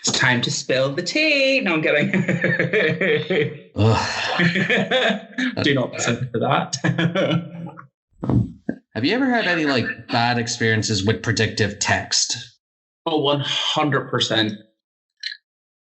It's time to spill the tea. No, I'm kidding. Do not listen to that. Have you ever had any like bad experiences with predictive text? Oh, 100%.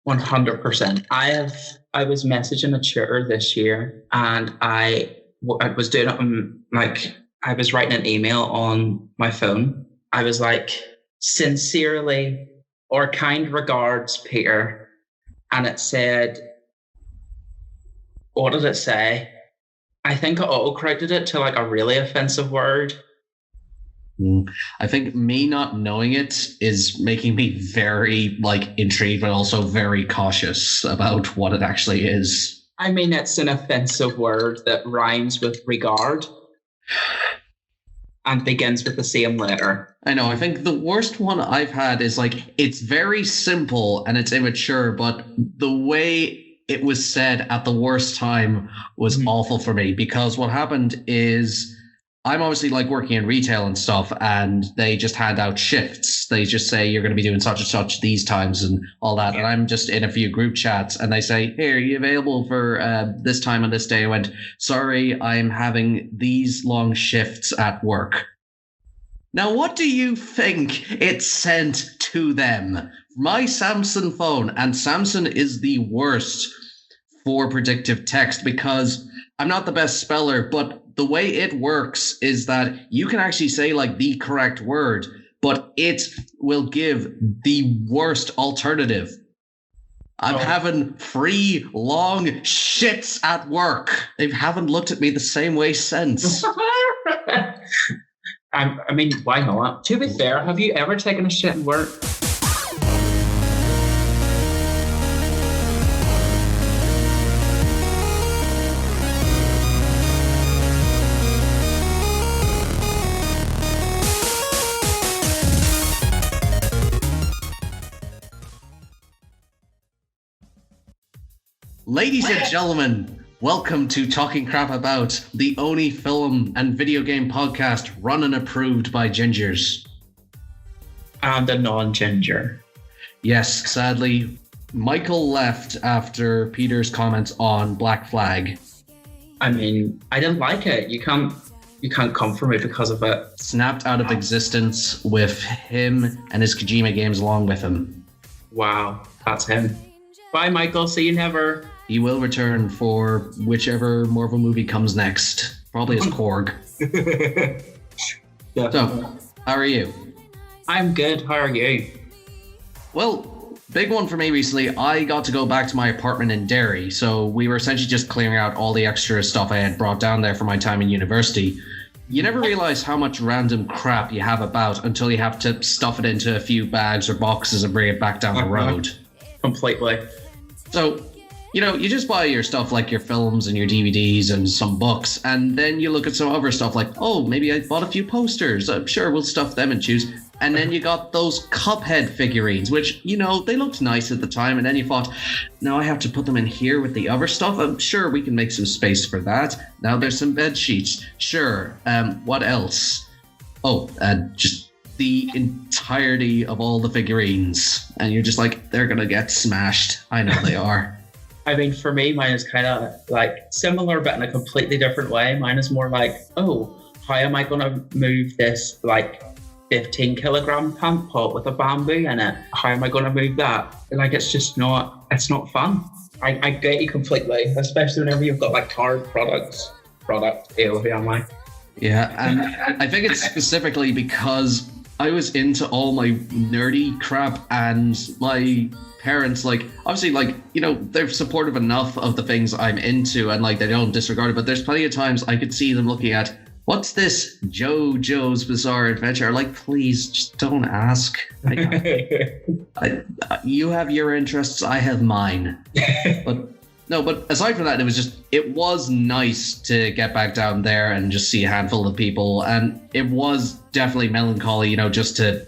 100%. I was messaging a tutor this year, and I was doing it on, like, I was writing an email on my phone. I was like, sincerely, or kind regards, Peter. And it said, what did it say? I think I auto-corrected it to like a really offensive word. I think me not knowing it is making me very like intrigued, but also very cautious about what it actually is. I mean, it's an offensive word that rhymes with regard and begins with the same letter. I know. I think the worst one I've had is like, it's very simple and it's immature, but the way it was said at the worst time was awful for me, because what happened is I'm obviously like working in retail and stuff, and they just hand out shifts. They just say you're going to be doing such and such these times and all that. And I'm just in a few group chats and they say, hey, are you available for this time on this day? I went, sorry, I'm having these long shifts at work. Now, what do you think it sent to them? My Samsung phone, and Samsung is the worst for predictive text because I'm not the best speller, but the way it works is that you can actually say like the correct word, but it will give the worst alternative. I'm having 3 long shits at work. They haven't looked at me the same way since. I mean, why not? To be fair, have you ever taken a shit in work? Ladies and gentlemen, welcome to Talking Crap About, the only film and video game podcast run and approved by gingers. And a non-ginger. Yes, sadly, Michael left after Peter's comments on Black Flag. I mean, I didn't like it. You can't come for me because of it. Snapped out of existence with him and his Kojima games along with him. Wow, that's him. Bye, Michael. See you never. He will return for whichever Marvel movie comes next. Probably as Korg. So, how are you? I'm good. How are you? Well, big one for me recently. I got to go back to my apartment in Derry. So we were essentially just clearing out all the extra stuff I had brought down there for my time in university. You never realize how much random crap you have about until you have to stuff it into a few bags or boxes and bring it back down the road. Completely. So, you know, you just buy your stuff like your films and your DVDs and some books, and then you look at some other stuff like, oh, maybe I bought a few posters. I'm sure we'll stuff them and choose. And then you got those Cuphead figurines, which, you know, they looked nice at the time. And then you thought, now I have to put them in here with the other stuff. I'm sure we can make some space for that. Now there's some bed sheets. Sure. What else? Oh, just the entirety of all the figurines. And you're just like, they're going to get smashed. I know they are. I mean, for me, mine is kind of like similar, but in a completely different way. Mine is more like, oh, how am I going to move this like 15 kilogram pant pot with a bamboo in it? How am I going to move that? Like, it's not fun. I get you completely, especially whenever you've got like card product, who am I? Yeah, and I think it's specifically because I was into all my nerdy crap, and my parents, like, obviously, like, you know, they're supportive enough of the things I'm into, and like they don't disregard it, but there's plenty of times I could see them looking at, what's this JoJo's Bizarre Adventure? Like, please, just don't ask. You have your interests, I have mine. But aside from that, it was nice to get back down there and just see a handful of people, and it was definitely melancholy, you know, just to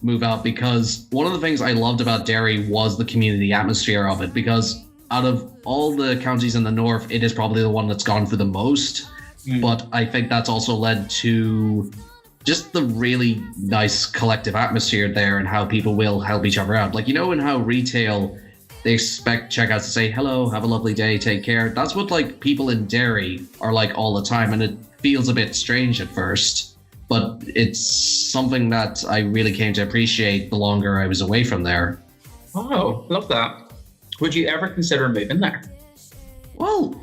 move out, because one of the things I loved about Derry was the community atmosphere of it, because out of all the counties in the north, it is probably the one that's gone for the most. But I think that's also led to just the really nice collective atmosphere there and how people will help each other out. Like, you know, in how retail, they expect checkouts to say, hello, have a lovely day, take care. That's what like people in dairy are like all the time. And it feels a bit strange at first, but it's something that I really came to appreciate the longer I was away from there. Oh, love that. Would you ever consider moving there? Well,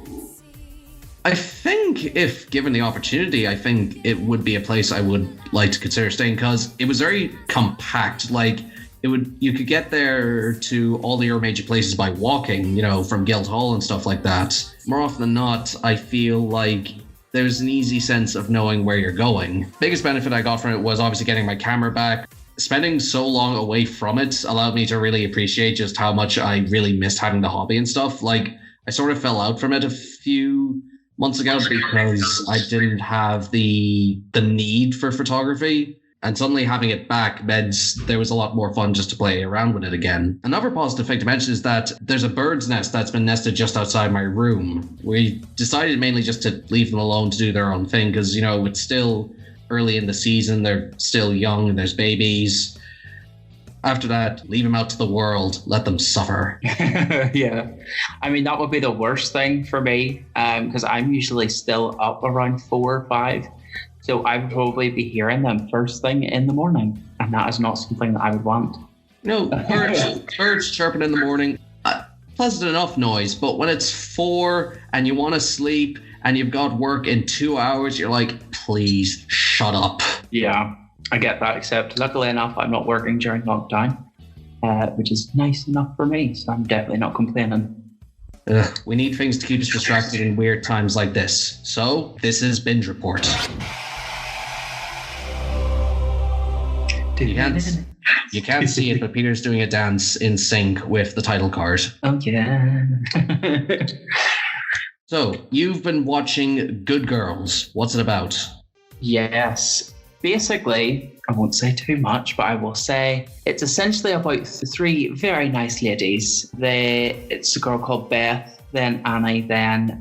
I think if given the opportunity, I think it would be a place I would like to consider staying because it was very compact. Like you could get there to all your major places by walking, you know, from Guildhall and stuff like that. More often than not, I feel like there's an easy sense of knowing where you're going. Biggest benefit I got from it was obviously getting my camera back. Spending so long away from it allowed me to really appreciate just how much I really missed having the hobby and stuff. Like I sort of fell out from it a few months ago because I didn't have the need for photography, and suddenly having it back meant there was a lot more fun just to play around with it again. Another positive thing to mention is that there's a bird's nest that's been nested just outside my room. We decided mainly just to leave them alone to do their own thing because, you know, it's still early in the season, they're still young, and there's babies. After that, leave them out to the world, let them suffer. Yeah. I mean, that would be the worst thing for me because I'm usually still up around 4 or 5. So I would probably be hearing them first thing in the morning. And that is not something that I would want. No, birds chirping in the morning, pleasant enough noise. But when it's 4 and you want to sleep and you've got work in 2 hours, you're like, please shut up. Yeah. I get that, except luckily enough, I'm not working during lockdown, which is nice enough for me, so I'm definitely not complaining. We need things to keep us distracted in weird times like this. So, this is Binge Report. You can't see it, but Peter's doing a dance in sync with the title card. Oh, yeah. So, you've been watching Good Girls. What's it about? Yes. Basically, I won't say too much, but I will say it's essentially about 3 very nice ladies. It's a girl called Beth, then Annie, then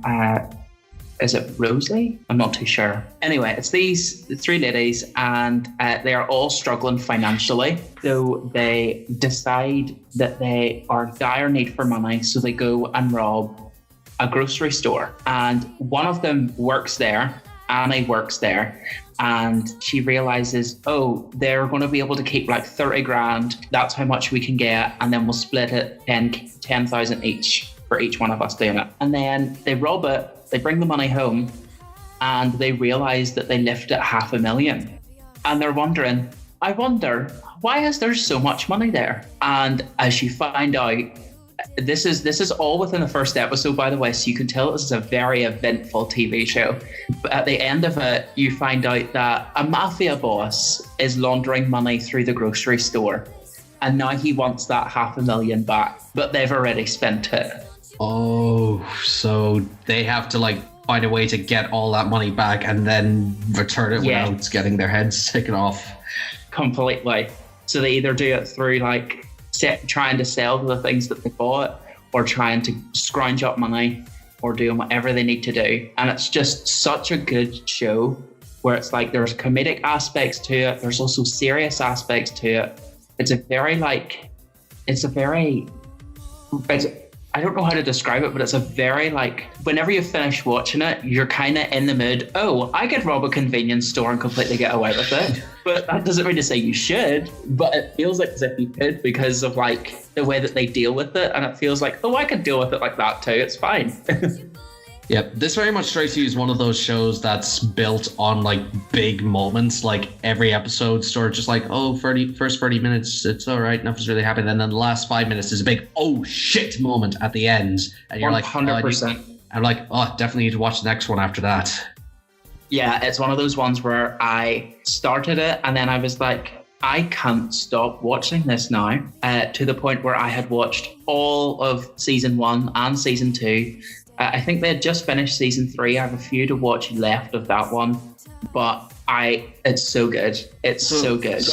is it Rosie? I'm not too sure. Anyway, it's these 3 ladies, and they are all struggling financially. So they decide that they are in dire need for money, so they go and rob a grocery store. And one of them works there. Annie works there. And she realizes, oh, they're going to be able to keep like 30 grand. That's how much we can get. And then we'll split it 10,000 each for each one of us doing it. And then they rob it. They bring the money home and they realize that they left it $500,000. And they're wondering, I wonder, why is there so much money there? And as you find out, this is all within the first episode, by the way, so you can tell this is a very eventful TV show. But at the end of it, you find out that a mafia boss is laundering money through the grocery store, and now he wants that $500,000 back, but they've already spent it. Oh, so they have to like find a way to get all that money back and then return it without getting their heads taken off. Completely. So they either do it through like trying to sell the things that they bought, or trying to scrounge up money, or doing whatever they need to do. And it's just such a good show where it's like there's comedic aspects to it, there's also serious aspects to it. I don't know how to describe it, but it's a very like, whenever you finish watching it, you're kind of in the mood, oh, I could rob a convenience store and completely get away with it. But that doesn't mean to say you should, but it feels like as if you could because of like the way that they deal with it. And it feels like, oh, I could deal with it like that too. It's fine. Yep, this very much strikes you as one of those shows that's built on like big moments. Like every episode sort of just like, oh, first 30 minutes, it's all right, nothing's really happening. And then the last 5 minutes is a big, oh shit moment at the end. And you're 100%. Like, I'm like, oh, definitely need to watch the next one after that. Yeah, it's one of those ones where I started it and then I was like, I can't stop watching this now, to the point where I had watched all of season 1 and season 2. I think they had just finished season 3. I have a few to watch left of that one, but it's so good. It's so good.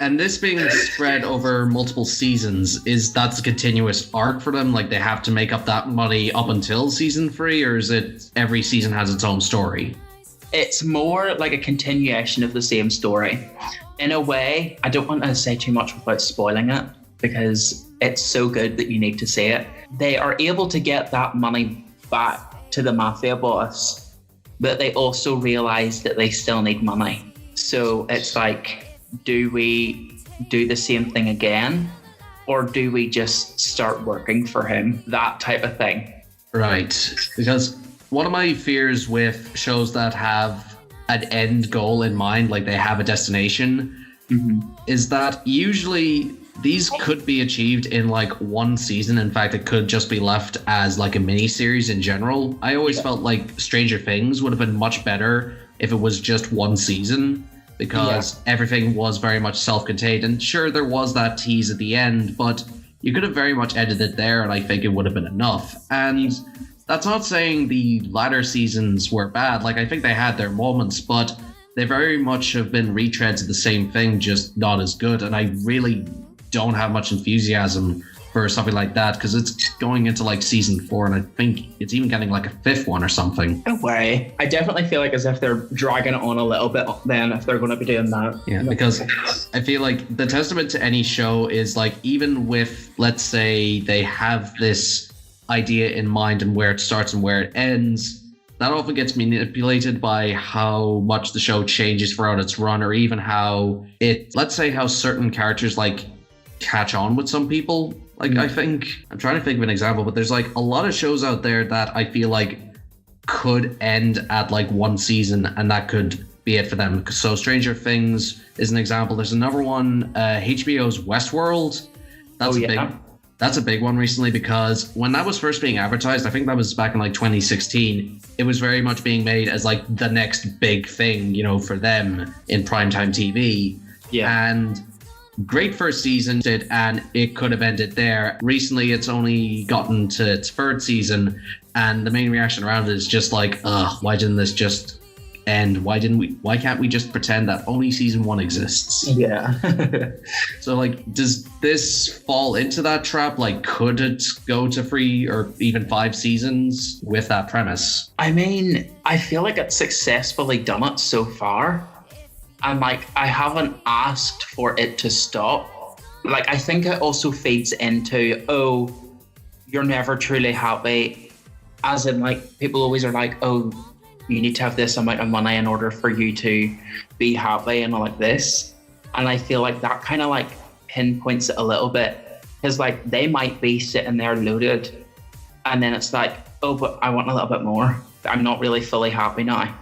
And this being spread over multiple seasons, that's a continuous arc for them? Like they have to make up that money up until season 3, or is it every season has its own story? It's more like a continuation of the same story. In a way, I don't want to say too much without spoiling it because it's so good that you need to see it. They are able to get that money back to the mafia boss, but they also realize that they still need money. So it's like, do we do the same thing again? Or do we just start working for him? That type of thing. Right. Because one of my fears with shows that have an end goal in mind, like they have a destination, is that usually these could be achieved in like one season. In fact, it could just be left as like a mini series in general. I always felt like Stranger Things would have been much better if it was just one season, because everything was very much self-contained. And sure, there was that tease at the end, but you could have very much edited it there, and I think it would have been enough. And that's not saying the latter seasons were bad. Like, I think they had their moments, but they very much have been retreads of the same thing, just not as good. And I really don't have much enthusiasm for something like that, because it's going into like season 4, and I think it's even getting like a 5th one or something. No way. I definitely feel like as if they're dragging it on a little bit then if they're going to be doing that. Yeah, because I feel like the testament to any show is like, even with, let's say they have this idea in mind and where it starts and where it ends, that often gets manipulated by how much the show changes throughout its run, or even how it, let's say how certain characters like catch on with some people. Like, I think, I'm trying to think of an example, but there's like a lot of shows out there that I feel like could end at like one season, and that could be it for them. So Stranger Things is an example. There's another one, HBO's Westworld. That's a big one recently, because when that was first being advertised, I think that was back in like 2016, it was very much being made as like the next big thing, you know, for them in primetime TV. Yeah. And great first season, and it could have ended there. Recently, it's only gotten to its 3rd season, and the main reaction around it is just like, why didn't this just end? Why can't we just pretend that only season 1 exists? Yeah. So like, does this fall into that trap? Like, could it go to 3 or even 5 seasons with that premise? I mean, I feel like it's successfully done it so far. And like, I haven't asked for it to stop. Like, I think it also feeds into, oh, you're never truly happy. As in, like, people always are like, oh, you need to have this amount of money in order for you to be happy and all like this. And I feel like that kind of like pinpoints it a little bit, because like they might be sitting there loaded, and then it's like, oh, but I want a little bit more. I'm not really fully happy now.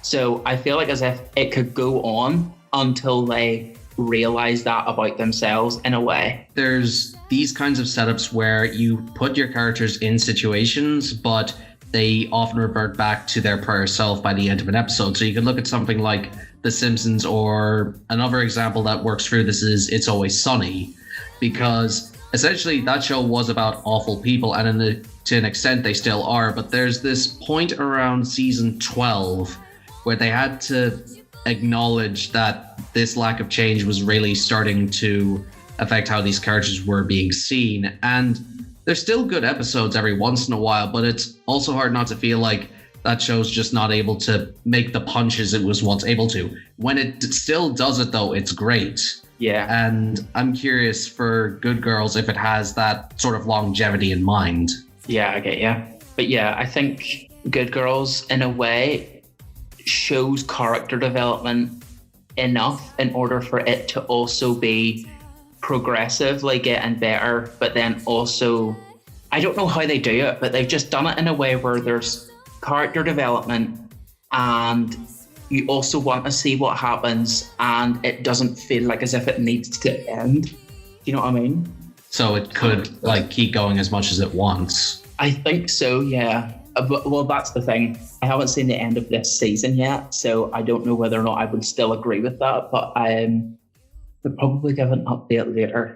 So I feel like as if it could go on until they realize that about themselves in a way. There's these kinds of setups where you put your characters in situations, but they often revert back to their prior self by the end of an episode. So you can look at something like The Simpsons, or another example that works through this is It's Always Sunny, because essentially that show was about awful people, and to an extent they still are, but there's this point around season 12 where they had to acknowledge that this lack of change was really starting to affect how these characters were being seen. And there's still good episodes every once in a while, but it's also hard not to feel like that show's just not able to make the punches it was once able to. When it still does it, though, it's great. Yeah. And I'm curious for Good Girls if it has that sort of longevity in mind. Yeah, I get you. But yeah, I think Good Girls, in a way, shows character development enough in order for it to also be progressively getting better, but then also, I don't know how they do it, but they've just done it in a way where there's character development and you also want to see what happens, and it doesn't feel like as if it needs to end. Do you know what I mean? So it could like keep going as much as it wants. I think so, yeah. But, well, that's the thing. I haven't seen the end of this season yet, so I don't know whether or not I would still agree with that, but we'll probably give an update later.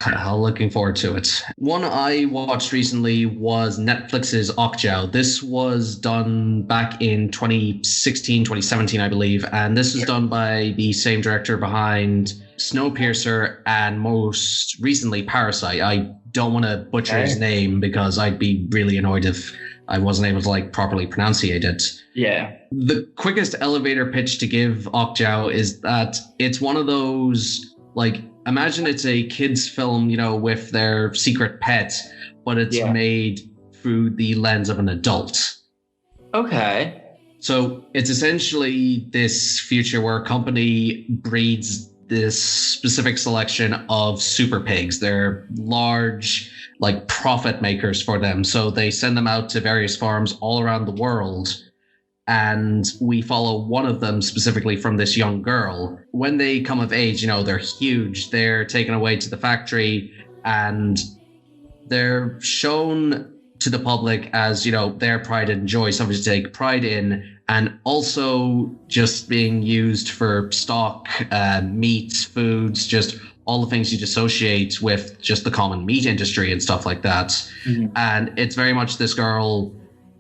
I'm looking forward to it. One I watched recently was Netflix's Okja. This was done back in 2016, 2017, I believe. And this was done by the same director behind Snowpiercer and most recently Parasite. I don't want to butcher his name because I'd be really annoyed if I wasn't able to like properly pronunciate it. Yeah. The quickest elevator pitch to give Okja is that it's one of those, like, imagine it's a kid's film, you know, with their secret pet, but it's made through the lens of an adult. Okay. So it's essentially this future where a company breeds this specific selection of super pigs. They're large, like, profit makers for them. So they send them out to various farms all around the world. And we follow one of them specifically from this young girl. When they come of age, you know, they're huge. They're taken away to the factory and they're shown to the public as, you know, their pride and joy, something to take pride in, and also just being used for stock, meats, foods, just all the things you'd associate with just the common meat industry and stuff like that. Mm-hmm. And it's very much this girl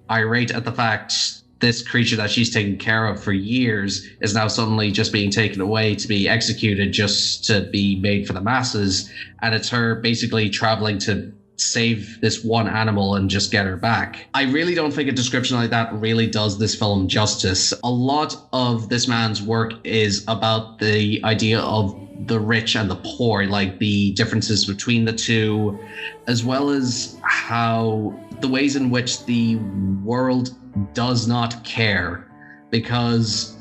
irate at the fact this creature that she's taken care of for years is now suddenly just being taken away to be executed just to be made for the masses. And it's her basically traveling to save this one animal and just get her back. I really don't think a description like that really does this film justice. A lot of this man's work is about the idea of the rich and the poor, like the differences between the two, as well as how the ways in which the world does not care, because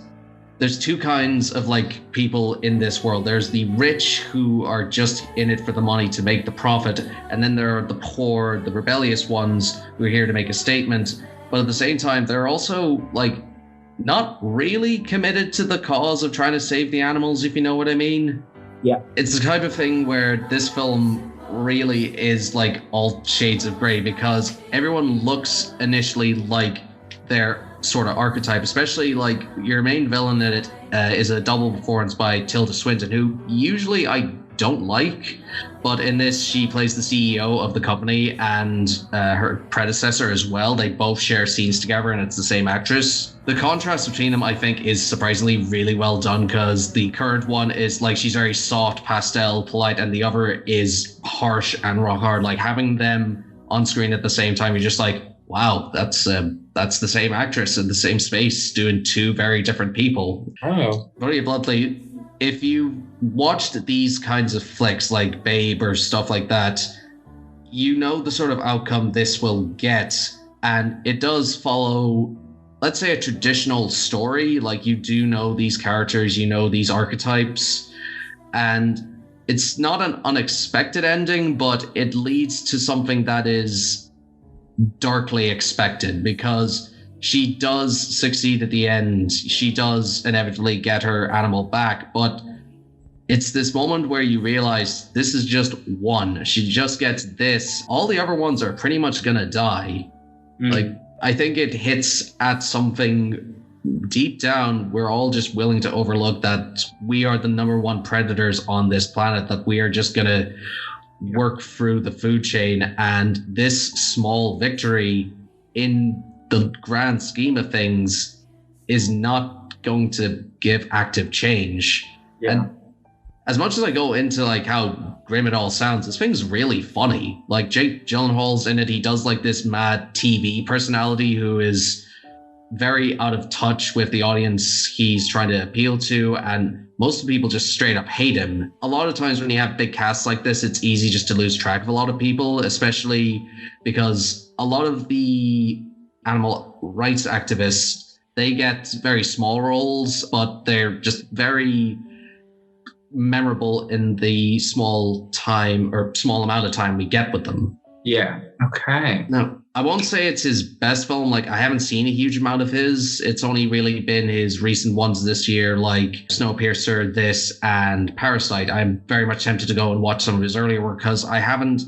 there's two kinds of like people in this world. There's the rich who are just in it for the money to make the profit, and then there are the poor, the rebellious ones who are here to make a statement. But at the same time, they're also like not really committed to the cause of trying to save the animals, if you know what I mean. Yeah. It's the type of thing where this film really is like all shades of gray, because everyone looks initially like their sort of archetype, especially like your main villain in it is a double performance by Tilda Swinton, who usually I don't like, but in this she plays the CEO of the company and her predecessor as well. They both share scenes together and it's the same actress. The contrast between them I think is surprisingly really well done, because the current one is like she's very soft, pastel, polite, and the other is harsh and rock hard. Like having them on screen at the same time, you're just like, wow, that's the same actress in the same space doing two very different people. Oh. Very bluntly, if you watched these kinds of flicks like Babe or stuff like that, you know the sort of outcome this will get. And it does follow, let's say, a traditional story. Like you do know these characters, you know these archetypes. And it's not an unexpected ending, but it leads to something that is darkly expected, because she does succeed at the end. She does inevitably get her animal back, but it's this moment where you realize this is just one. She just gets this. All the other ones are pretty much gonna die. Like, I think it hits at something deep down. We're all just willing to overlook that we are the number one predators on this planet, that we are just gonna work through the food chain, and this small victory in the grand scheme of things is not going to give active change. Yeah. And as much as I go into like how grim it all sounds, this thing's really funny. Like Jake Gyllenhaal's in it. He does like this mad TV personality who is very out of touch with the audience he's trying to appeal to, and most of the people just straight up hate him. A lot of times when you have big casts like this, it's easy just to lose track of a lot of people, especially because a lot of the animal rights activists, they get very small roles, but they're just very memorable in the small time or small amount of time we get with them. Yeah. Okay. Now, I won't say it's his best film. Like, I haven't seen a huge amount of his. It's only really been his recent ones this year, like Snowpiercer, this, and Parasite. I'm very much tempted to go and watch some of his earlier work, because I haven't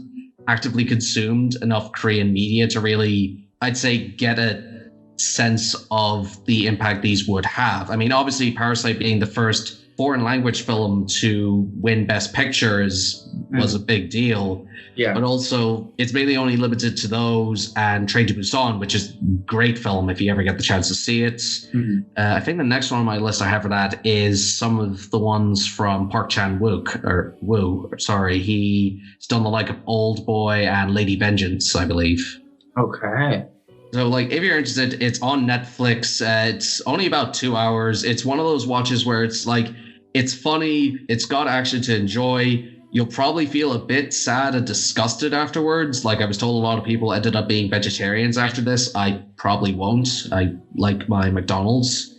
actively consumed enough Korean media to really, I'd say, get a sense of the impact these would have. I mean, obviously, Parasite being the first foreign language film to win Best Picture was a big deal. Yeah. But also, it's mainly only limited to those and Train to Busan, which is a great film if you ever get the chance to see it. Mm-hmm. I think the next one on my list I have for that is some of the ones from Park Chan-wook, sorry. He's done the like of Old Boy and Lady Vengeance, I believe. Okay. So, like, if you're interested, it's on Netflix. It's only about 2 hours. It's one of those watches where it's like, it's funny. It's got action to enjoy. You'll probably feel a bit sad and disgusted afterwards. Like, I was told a lot of people ended up being vegetarians after this. I probably won't. I like my McDonald's.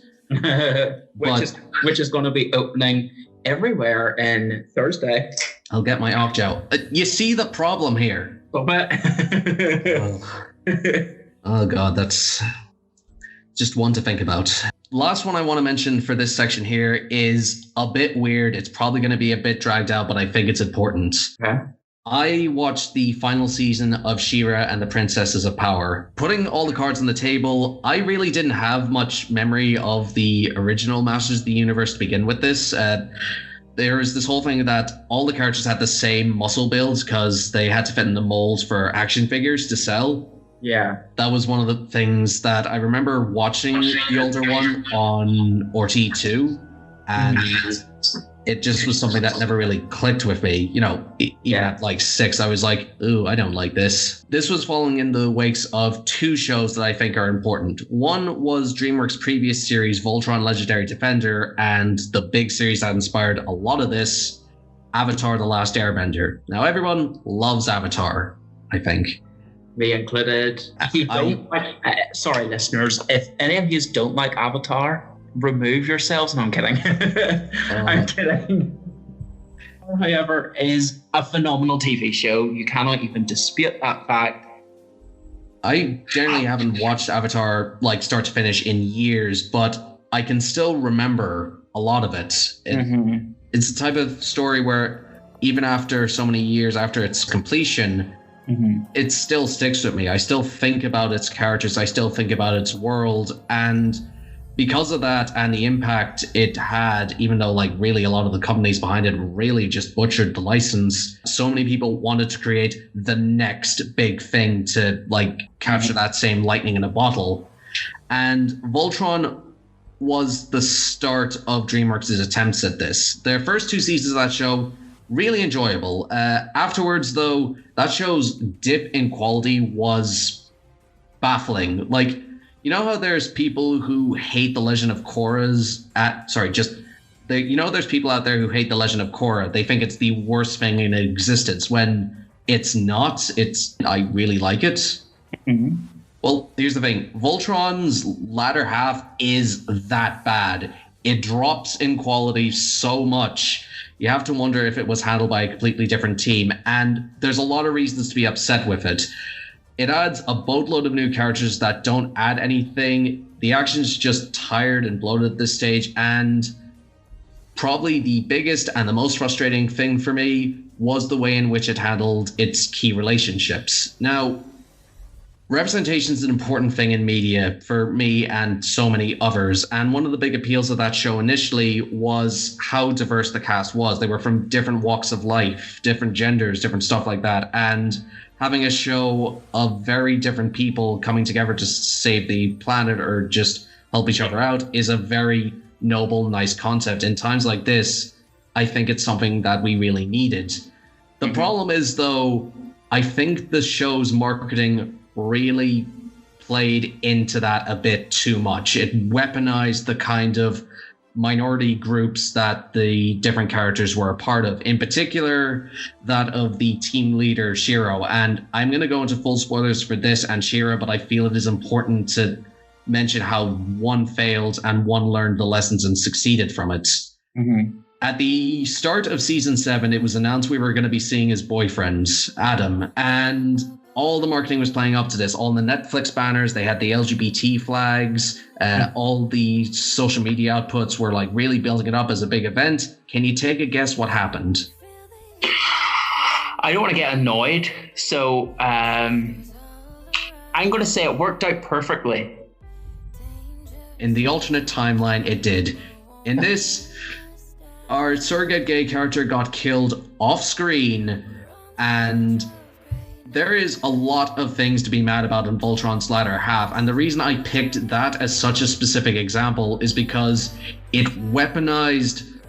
which is going to be opening everywhere in Thursday. I'll get my Okja. You see the problem here? Stop it. Oh God, that's just one to think about. Last one I want to mention for this section here is a bit weird. It's probably going to be a bit dragged out, but I think it's important. Okay. I watched the final season of She-Ra and the Princesses of Power. Putting all the cards on the table, I really didn't have much memory of the original Masters of the Universe to begin with this. There's this whole thing that all the characters had the same muscle builds because they had to fit in the molds for action figures to sell. Yeah. That was one of the things that I remember watching the older one on RT2, and it just was something that never really clicked with me. You know, even at like 6, I was like, ooh, I don't like this. This was following in the wakes of 2 shows that I think are important. One was DreamWorks' previous series, Voltron Legendary Defender, and the big series that inspired a lot of this, Avatar: The Last Airbender. Now, everyone loves Avatar, I think. Me included. If you don't sorry, listeners, if any of you don't like Avatar, remove yourselves. No, I'm kidding. I'm kidding. However, it is a phenomenal TV show. You cannot even dispute that fact. I generally haven't watched Avatar like start to finish in years, but I can still remember a lot of it. It's the type of story where even after so many years after its completion, it still sticks with me. I still think about its characters. I still think about its world. And because of that and the impact it had, even though like really a lot of the companies behind it really just butchered the license, so many people wanted to create the next big thing to like capture that same lightning in a bottle. And Voltron was the start of DreamWorks' attempts at this. Their first 2 seasons of that show, really enjoyable. Afterwards, though, that show's dip in quality was baffling. Like, you know how there's people who hate The Legend of Korra's there's people out there who hate The Legend of Korra. They think it's the worst thing in existence when it's not. I really like it. Well, here's the thing. Voltron's latter half is that bad. It drops in quality so much. You have to wonder if it was handled by a completely different team, and there's a lot of reasons to be upset with it. It adds a boatload of new characters that don't add anything. The action's just tired and bloated at this stage, and probably the biggest and the most frustrating thing for me was the way in which it handled its key relationships. Now, representation is an important thing in media for me and so many others. And one of the big appeals of that show initially was how diverse the cast was. They were from different walks of life, different genders, different stuff like that. And having a show of very different people coming together to save the planet or just help each other out is a very noble, nice concept. In times like this, I think it's something that we really needed. The problem is, though, I think the show's marketing really played into that a bit too much. It weaponized the kind of minority groups that the different characters were a part of, in particular that of the team leader Shiro. And I'm going to go into full spoilers for this and Shiro, but I feel it is important to mention how one failed and one learned the lessons and succeeded from it. At the start of season 7, it was announced we were going to be seeing his boyfriend, Adam, and all the marketing was playing up to this. All the Netflix banners, they had the LGBT flags, all the social media outputs were like really building it up as a big event. Can you take a guess what happened? I don't want to get annoyed, so I'm going to say it worked out perfectly. In the alternate timeline, it did. In this, our surrogate gay character got killed off screen, and there is a lot of things to be mad about in Voltron's latter half, and the reason I picked that as such a specific example is because it weaponized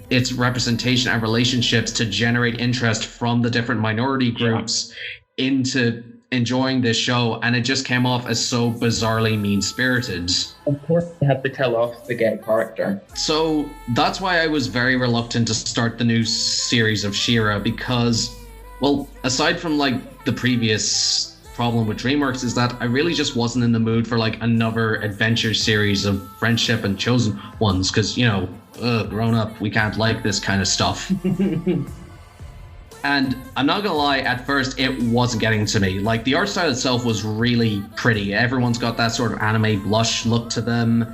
its representation and relationships to generate interest from the different minority groups into enjoying this show, and it just came off as so bizarrely mean-spirited. Of course, they had to kill off the gay character. So that's why I was very reluctant to start the new series of She-Ra, because, well, aside from like the previous problem with DreamWorks, is that I really just wasn't in the mood for like another adventure series of friendship and chosen ones, because, you know, grown up, we can't like this kind of stuff. And I'm not gonna lie, at first it wasn't getting to me. Like, the art style itself was really pretty. Everyone's got that sort of anime blush look to them.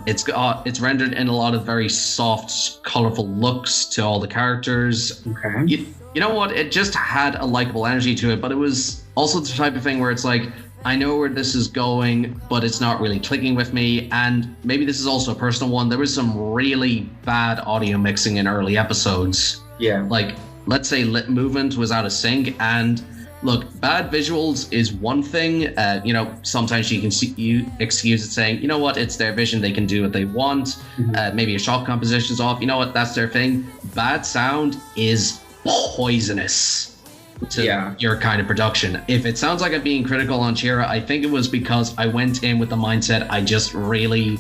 It's rendered in a lot of very soft, colorful looks to all the characters. Okay. You know what? It just had a likable energy to it, but it was also the type of thing where it's like, I know where this is going, but it's not really clicking with me. And maybe this is also a personal one. There was some really bad audio mixing in early episodes. Yeah. Like, let's say lip movement was out of sync, and look, bad visuals is one thing. You know, sometimes you excuse it saying, you know what, it's their vision, they can do what they want. Maybe a shot composition's off, you know what, that's their thing. Bad sound is poisonous to your kind of production. If it sounds like I'm being critical on She-Ra, I think it was because I went in with the mindset I just really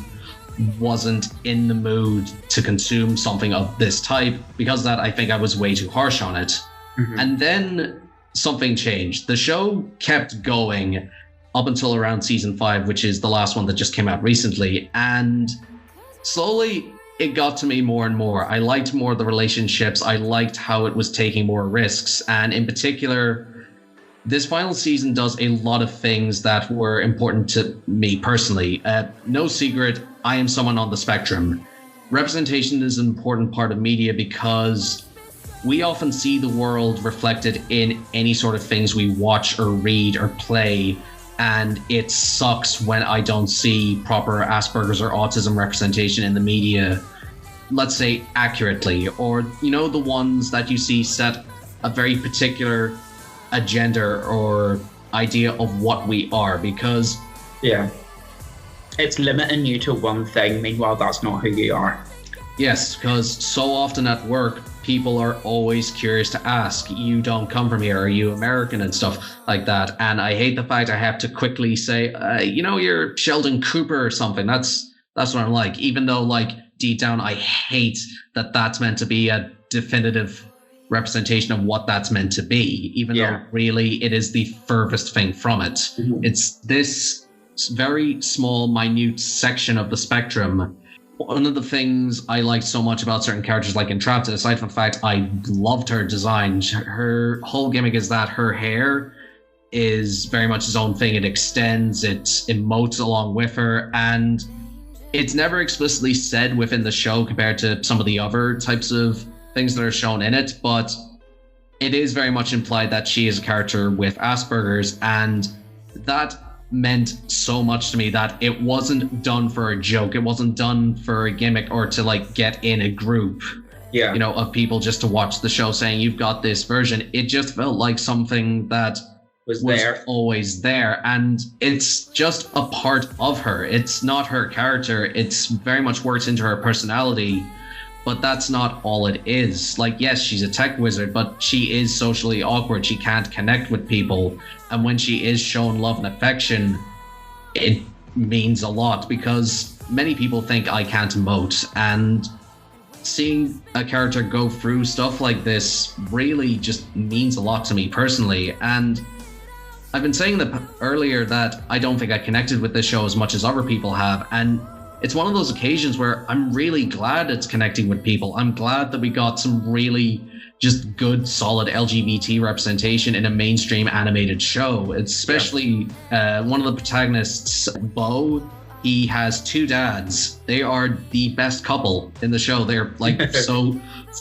wasn't in the mood to consume something of this type. Because of that, I think I was way too harsh on it. And then something changed. The show kept going up until around season 5, which is the last one that just came out recently, and slowly it got to me more and more. I liked more of the relationships. I liked how it was taking more risks, and in particular, this final season does a lot of things that were important to me personally. No secret, I am someone on the spectrum. Representation is an important part of media because we often see the world reflected in any sort of things we watch or read or play, and it sucks when I don't see proper Asperger's or autism representation in the media, let's say accurately, or, you know, the ones that you see set a very particular agenda or idea of what we are, because it's limiting you to one thing, meanwhile that's not who you are. Yes, because so often at work people are always curious to ask, you don't come from here, are you American, and stuff like that, and I hate the fact I have to quickly say, you know, you're Sheldon Cooper or something. That's what I'm like, even though, like, deep down I hate that that's meant to be a definitive representation of what that's meant to be, even though really it is the furthest thing from it. It's this very small, minute section of the spectrum. One of the things I liked so much about certain characters, like Entrapped, aside from the fact I loved her design, her whole gimmick is that her hair is very much its own thing. It extends, it emotes along with her, and it's never explicitly said within the show compared to some of the other types of things that are shown in it, but it is very much implied that she is a character with Asperger's, and that meant so much to me that it wasn't done for a joke, it wasn't done for a gimmick or to like get in a group, you know, of people just to watch the show saying you've got this version. It just felt like something that was always there, and it's just a part of her. It's not her character, it's very much works into her personality. But that's not all it is. Like, yes, she's a tech wizard, but she is socially awkward. She can't connect with people. And when she is shown love and affection, it means a lot, because many people think I can't emote. And seeing a character go through stuff like this really just means a lot to me personally. And I've been saying that earlier that I don't think I connected with this show as much as other people have. And it's one of those occasions where I'm really glad it's connecting with people. I'm glad that we got some really just good, solid LGBT representation in a mainstream animated show. Especially one of the protagonists, Bo, he has 2 dads. They are the best couple in the show. They're like so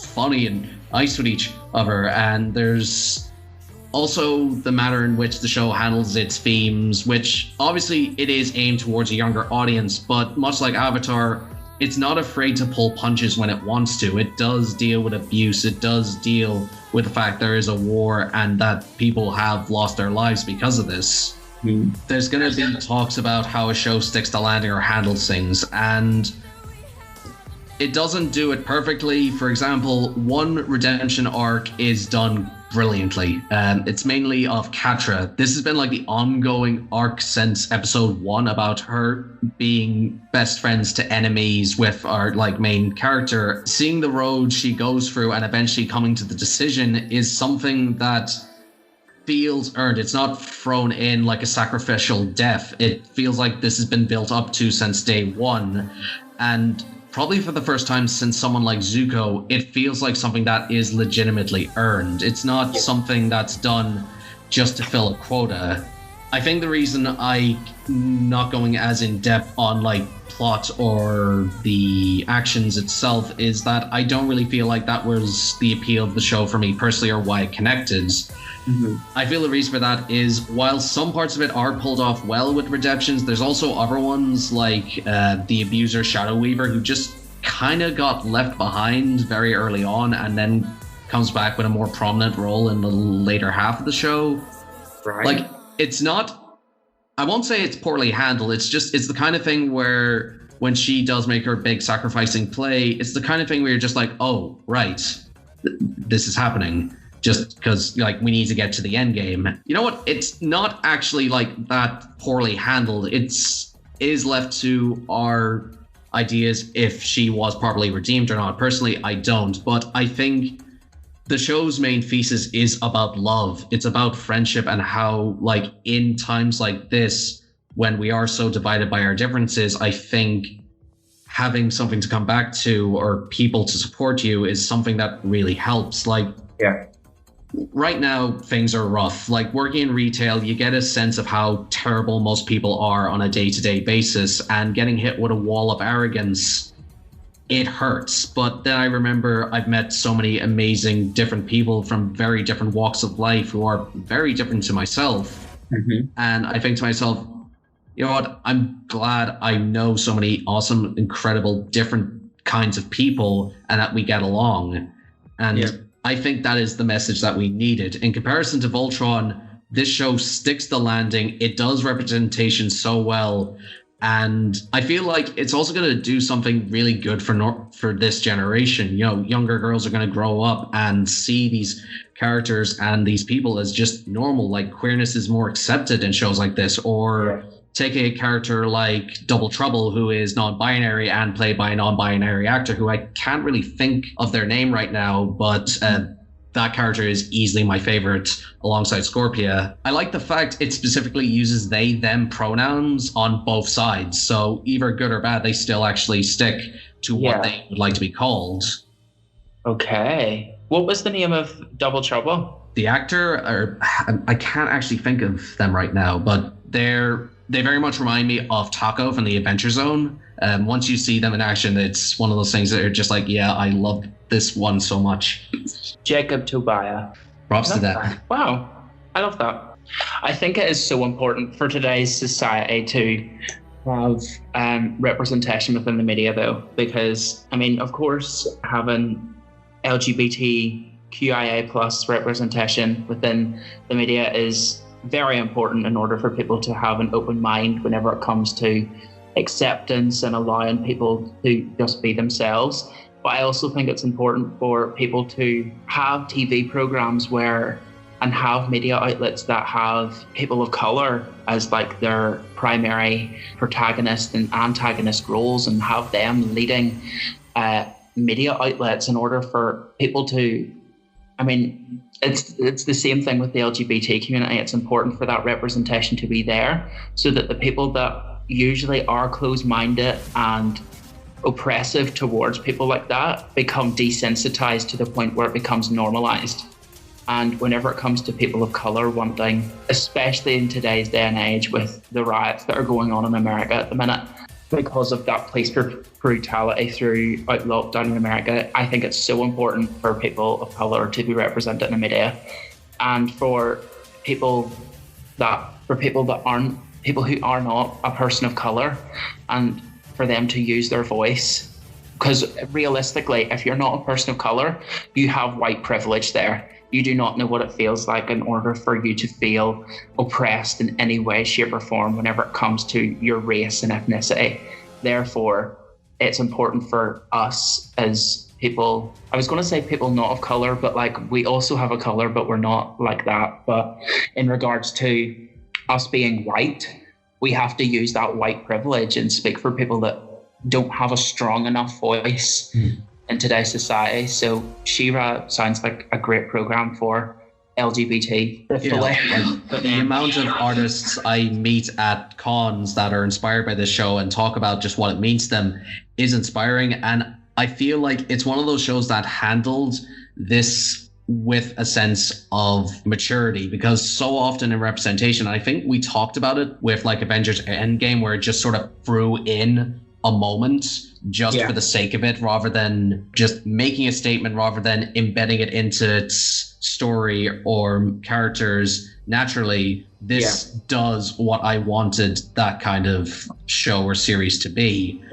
funny and nice with each other. And there's also the manner in which the show handles its themes, which obviously it is aimed towards a younger audience, but much like Avatar, it's not afraid to pull punches when it wants to. It does deal with abuse. It does deal with the fact there is a war and that people have lost their lives because of this. There's going to be talks about how a show sticks to landing or handles things, and it doesn't do it perfectly. For example, one redemption arc is done brilliantly. It's mainly of Katra. This has been like the ongoing arc since episode 1 about her being best friends to enemies with our like main character. Seeing the road she goes through and eventually coming to the decision is something that feels earned. It's not thrown in like a sacrificial death. It feels like this has been built up to since day 1. And probably for the first time since someone like Zuko, it feels like something that is legitimately earned. It's not something that's done just to fill a quota. I think the reason I'm not going as in depth on like plot or the actions itself is that I don't really feel like that was the appeal of the show for me personally, or why it connected. Mm-hmm. I feel the reason for that is while some parts of it are pulled off well with redemptions, there's also other ones like the abuser Shadow Weaver, who just kind of got left behind very early on and then comes back with a more prominent role in the later half of the show. Right. Like, it's not, I won't say it's poorly handled, it's the kind of thing where when she does make her big sacrificing play, it's the kind of thing where you're just like, oh, right, this is happening. Just because, like, we need to get to the end game. You know what? It's not actually, like, that poorly handled. It is left to our ideas if she was properly redeemed or not. Personally, I don't. But I think the show's main thesis is about love. It's about friendship and how, like, in times like this, when we are so divided by our differences, I think having something to come back to or people to support you is something that really helps. Like, yeah. Right now, things are rough. Like, working in retail, you get a sense of how terrible most people are on a day-to-day basis, and getting hit with a wall of arrogance, it hurts. But then I remember I've met so many amazing different people from very different walks of life who are very different to myself. Mm-hmm. And I think to myself, you know what? I'm glad I know so many awesome, incredible, different kinds of people and that we get along. And I think that is the message that we needed. In comparison to Voltron, this show sticks the landing. It does representation so well. And I feel like it's also going to do something really good for this generation. You know, younger girls are going to grow up and see these characters and these people as just normal. Like, queerness is more accepted in shows like this. Or take a character like Double Trouble, who is non-binary and played by a non-binary actor who I can't really think of their name right now, but that character is easily my favorite alongside Scorpia. I like the fact it specifically uses they, them pronouns on both sides. So either good or bad, they still actually stick to what they would like to be called. Okay. What was the name of Double Trouble? The actor, I can't actually think of them right now, but they very much remind me of Taco from the Adventure Zone. Once you see them in action, it's one of those things that are just like, yeah, I love this one so much. Jacob Tobiah. Props to that. Wow, I love that. I think it is so important for today's society to have representation within the media, though, because, I mean, of course, having LGBTQIA plus representation within the media is very important in order for people to have an open mind whenever it comes to acceptance and allowing people to just be themselves. But I also think it's important for people to have TV programs and have media outlets that have people of color as like their primary protagonist and antagonist roles, and have them leading media outlets in order for people to, I mean, it's the same thing with the LGBT community. It's important for that representation to be there so that the people that usually are closed-minded and oppressive towards people like that become desensitized to the point where it becomes normalized. And whenever it comes to people of color wanting, especially in today's day and age with the riots that are going on in America at the minute, because of that police brutality throughout lockdown in America, I think it's so important for people of color to be represented in the media, and for people who are not a person of color, and for them to use their voice. Because realistically, if you're not a person of color, you have white privilege there. You do not know what it feels like in order for you to feel oppressed in any way, shape or form whenever it comes to your race and ethnicity. Therefore, it's important for us as people, I was going to say people not of color, but like we also have a color, but we're not like that. But in regards to us being white, we have to use that white privilege and speak for people that don't have a strong enough voice in today's society. So She-Ra sounds like a great program for LGBT. The amount of artists I meet at cons that are inspired by this show and talk about just what it means to them is inspiring. And I feel like it's one of those shows that handled this with a sense of maturity, because so often in representation, I think we talked about it with like Avengers Endgame, where it just sort of threw in a moment just for the sake of it, rather than just making a statement, rather than embedding it into its story or characters naturally. This does what I wanted that kind of show or series to be.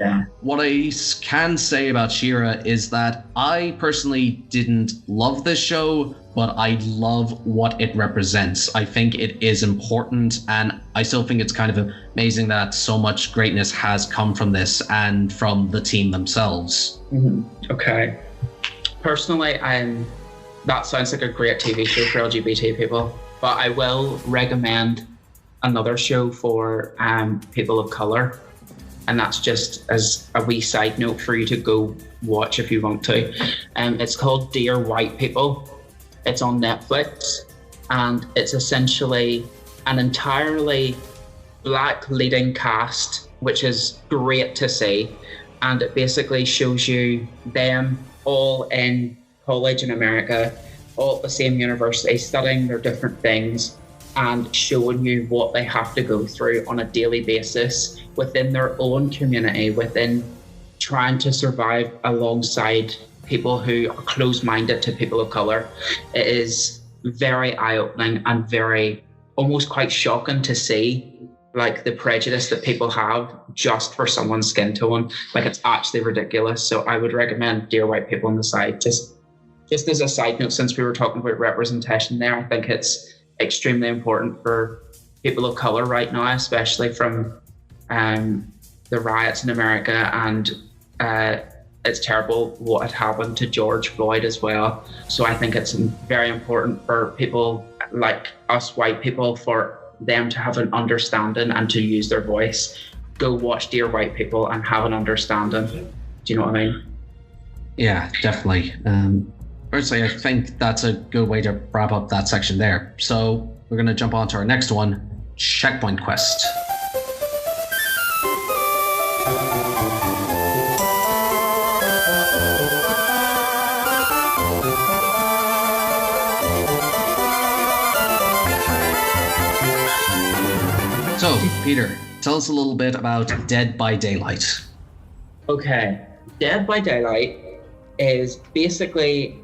What I can say about She-Ra is that I personally didn't love this show, but I love what it represents. I think it is important, and I still think it's kind of amazing that so much greatness has come from this and from the team themselves. Okay. Personally, that sounds like a great TV show for LGBT people, but I will recommend another show for people of color, and that's just as a wee side note for you to go watch if you want to. It's called Dear White People. It's on Netflix, and it's essentially an entirely black leading cast, which is great to see. And it basically shows you them all in college in America, all at the same university, studying their different things and showing you what they have to go through on a daily basis within their own community, within trying to survive alongside people who are closed-minded to people of color. It is very eye-opening and very, almost quite shocking to see like the prejudice that people have just for someone's skin tone. Like, it's actually ridiculous. So I would recommend Dear White People on the side. Just as a side note, since we were talking about representation there, I think it's extremely important for people of color right now, especially from the riots in America, and it's terrible what had happened to George Floyd as well. So I think it's very important for people like us white people, for them to have an understanding and to use their voice. Go watch Dear White People and have an understanding. Do you know what I mean? Yeah, definitely. Personally, I think that's a good way to wrap up that section there. So we're going to jump on to our next one, Checkpoint Quest. So, Peter, tell us a little bit about Dead by Daylight. Okay, Dead by Daylight is basically,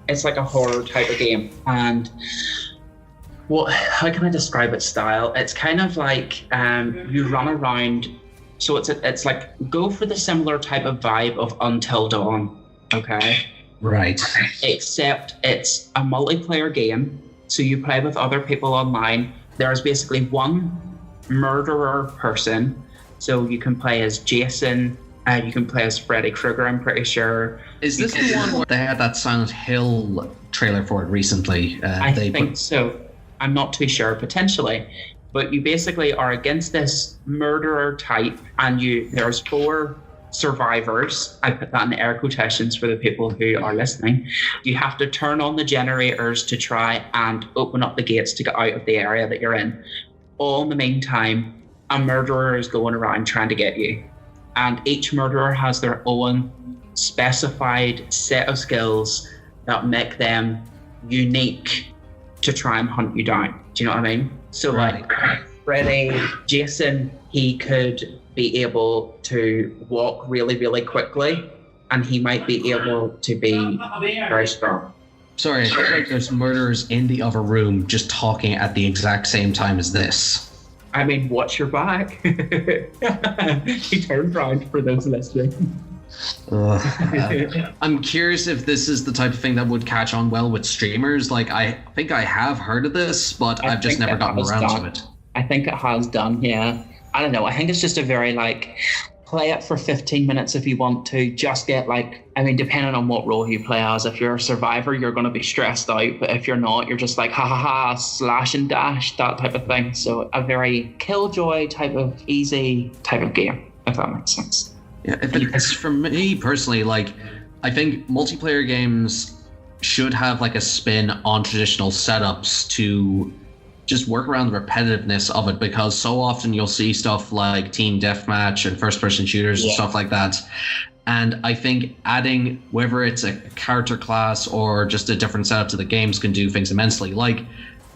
it's like a horror type of game. And how can I describe its style? It's kind of like you run around. So it's like, go for the similar type of vibe of Until Dawn. Okay. Right. Except it's a multiplayer game. So you play with other people online. There's basically one murderer person. So you can play as Jason. You can play as Freddy Krueger, I'm pretty sure. Is this the one where they had that Silent Hill trailer for it recently? I think so. I'm not too sure, potentially. But you basically are against this murderer type, and there's 4 survivors. I put that in air quotations for the people who are listening. You have to turn on the generators to try and open up the gates to get out of the area that you're in. All in the meantime, a murderer is going around trying to get you. And each murderer has their own specified set of skills that make them unique to try and hunt you down. Do you know what I mean? So like Freddy, Jason, he could be able to walk really, really quickly, and he might be able to be very strong. Sorry, I feel like there's murderers in the other room just talking at the exact same time as this. I mean, watch your back. He turned around for those listening. I'm curious if this is the type of thing that would catch on well with streamers. Like, I think I have heard of this, but I've just never gotten around to it. I think it has done, yeah. I don't know. I think it's just a very, like, play it for 15 minutes if you want to. Just get depending on what role you play as, if you're a survivor, you're going to be stressed out. But if you're not, you're just like, ha ha ha, slash and dash, that type of thing. So a very killjoy type of easy type of game, if that makes sense. Yeah, it's for me personally, I think multiplayer games should have a spin on traditional setups to just work around the repetitiveness of it, because so often you'll see stuff like team deathmatch and first-person shooters and stuff like that. And I think adding, whether it's a character class or just a different setup to the games, can do things immensely.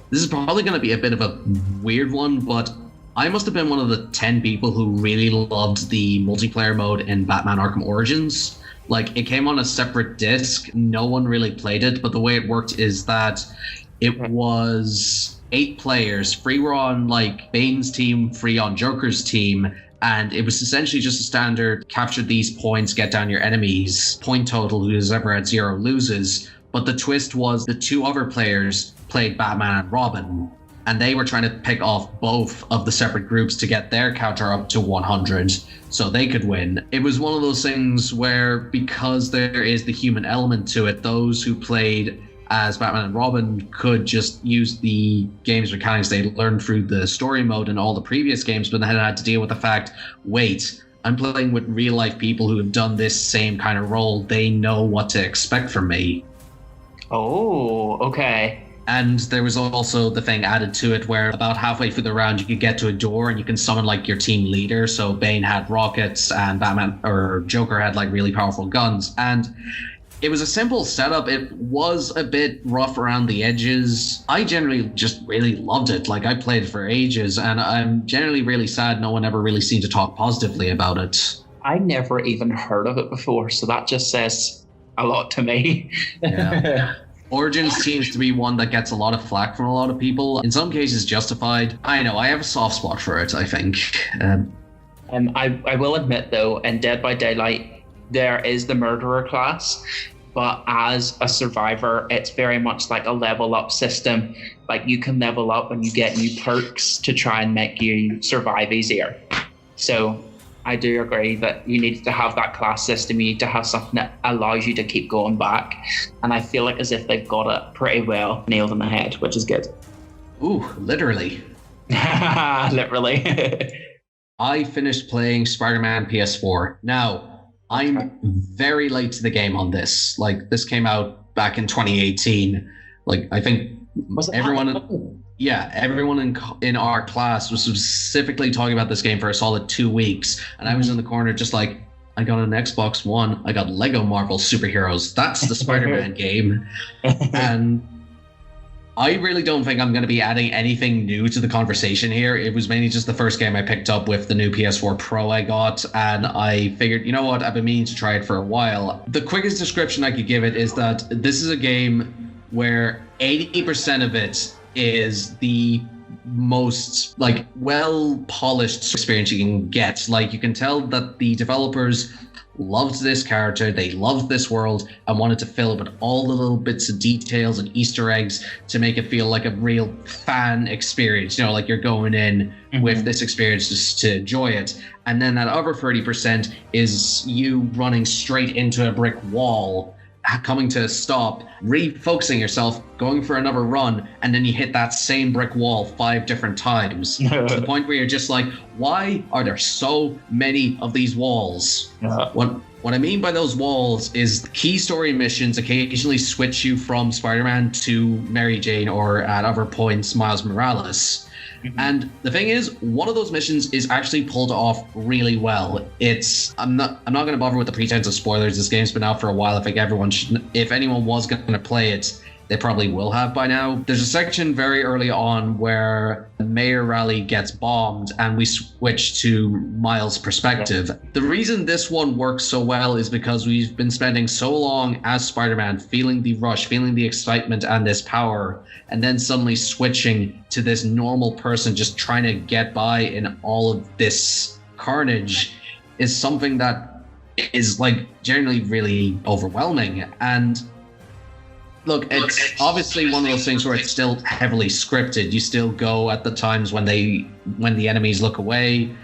This is probably going to be a bit of a weird one, but I must have been one of the 10 people who really loved the multiplayer mode in Batman Arkham Origins. It came on a separate disc. No one really played it, but the way it worked is that it was 8 players. 3 were on Bane's team, 3 on Joker's team, and it was essentially just a standard capture these points, get down your enemies, point total, who's ever at 0 loses. But the twist was the 2 other players played Batman and Robin, and they were trying to pick off both of the separate groups to get their counter up to 100 so they could win. It was one of those things where, because there is the human element to it, those who played as Batman and Robin could just use the game's mechanics they learned through the story mode in all the previous games, but then had to deal with the fact, wait, I'm playing with real life people who have done this same kind of role. They know what to expect from me. Oh, okay. And there was also the thing added to it where about halfway through the round you could get to a door and you can summon your team leader. So Bane had rockets and Batman or Joker had really powerful guns. And it was a simple setup. It was a bit rough around the edges. I generally just really loved it. I played it for ages, and I'm generally really sad no one ever really seemed to talk positively about it. I never even heard of it before, so that just says a lot to me. Yeah. Origins seems to be one that gets a lot of flack from a lot of people. In some cases justified. I know, I have a soft spot for it, I think. I will admit, though, in Dead by Daylight, there is the murderer class. But as a survivor, it's very much like a level up system. You can level up and you get new perks to try and make you survive easier. So I do agree that you need to have that class system. You need to have something that allows you to keep going back. And I feel as if they've got it pretty well nailed in the head, which is good. Ooh, literally. Literally. I finished playing Spider-Man PS4. Now, I'm very late to the game on this. This came out back in 2018. I think everyone in our class was specifically talking about this game for a solid 2 weeks. And I was in the corner just I got an Xbox One. I got Lego Marvel Superheroes. That's the Spider-Man game. And I really don't think I'm going to be adding anything new to the conversation here. It was mainly just the first game I picked up with the new PS4 Pro I got, and I figured, you know what, I've been meaning to try it for a while. The quickest description I could give it is that this is a game where 80% of it is the most well-polished experience you can get. You can tell that the developers loved this character, they loved this world, and wanted to fill it with all the little bits of details and Easter eggs to make it feel like a real fan experience. You're going in with this experience just to enjoy it. And then that other 30% is you running straight into a brick wall, coming to a stop, refocusing yourself, going for another run, and then you hit that same brick wall 5 different times to the point where you're just why are there so many of these walls? What I mean by those walls is key story missions occasionally switch you from Spider-Man to Mary Jane, or at other points Miles Morales. And the thing is, one of those missions is actually pulled off really well. I'm not going to bother with the pretense of spoilers. This game's been out for a while. I think if anyone was going to play it, they probably will have by now. There's a section very early on where the mayor rally gets bombed and we switch to Miles' perspective. The reason this one works so well is because we've been spending so long as Spider-Man feeling the rush, feeling the excitement and this power, and then suddenly switching to this normal person just trying to get by in all of this carnage is something that is generally really overwhelming. And look, it's obviously one of those things where it's still heavily scripted. You still go at the times when the enemies look away,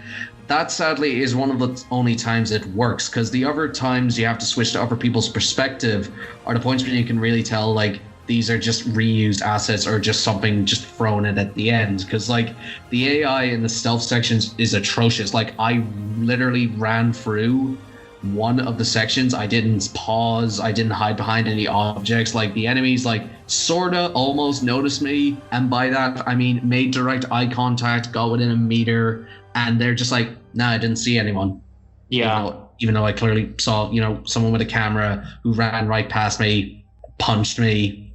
that sadly is one of the only times it works, because the other times you have to switch to other people's perspective are the points where you can really tell, like, these are just reused assets or just something just thrown in at the end. Because, like, the AI in the stealth sections is atrocious. Like, I literally ran through one of the sections. I didn't pause. I didn't hide behind any objects. Like, the enemies, like, sorta almost noticed me. And by that, I mean, made direct eye contact, got within a meter, and they're just like, nah, I didn't see anyone. Yeah. Even though I clearly saw, someone with a camera who ran right past me, punched me.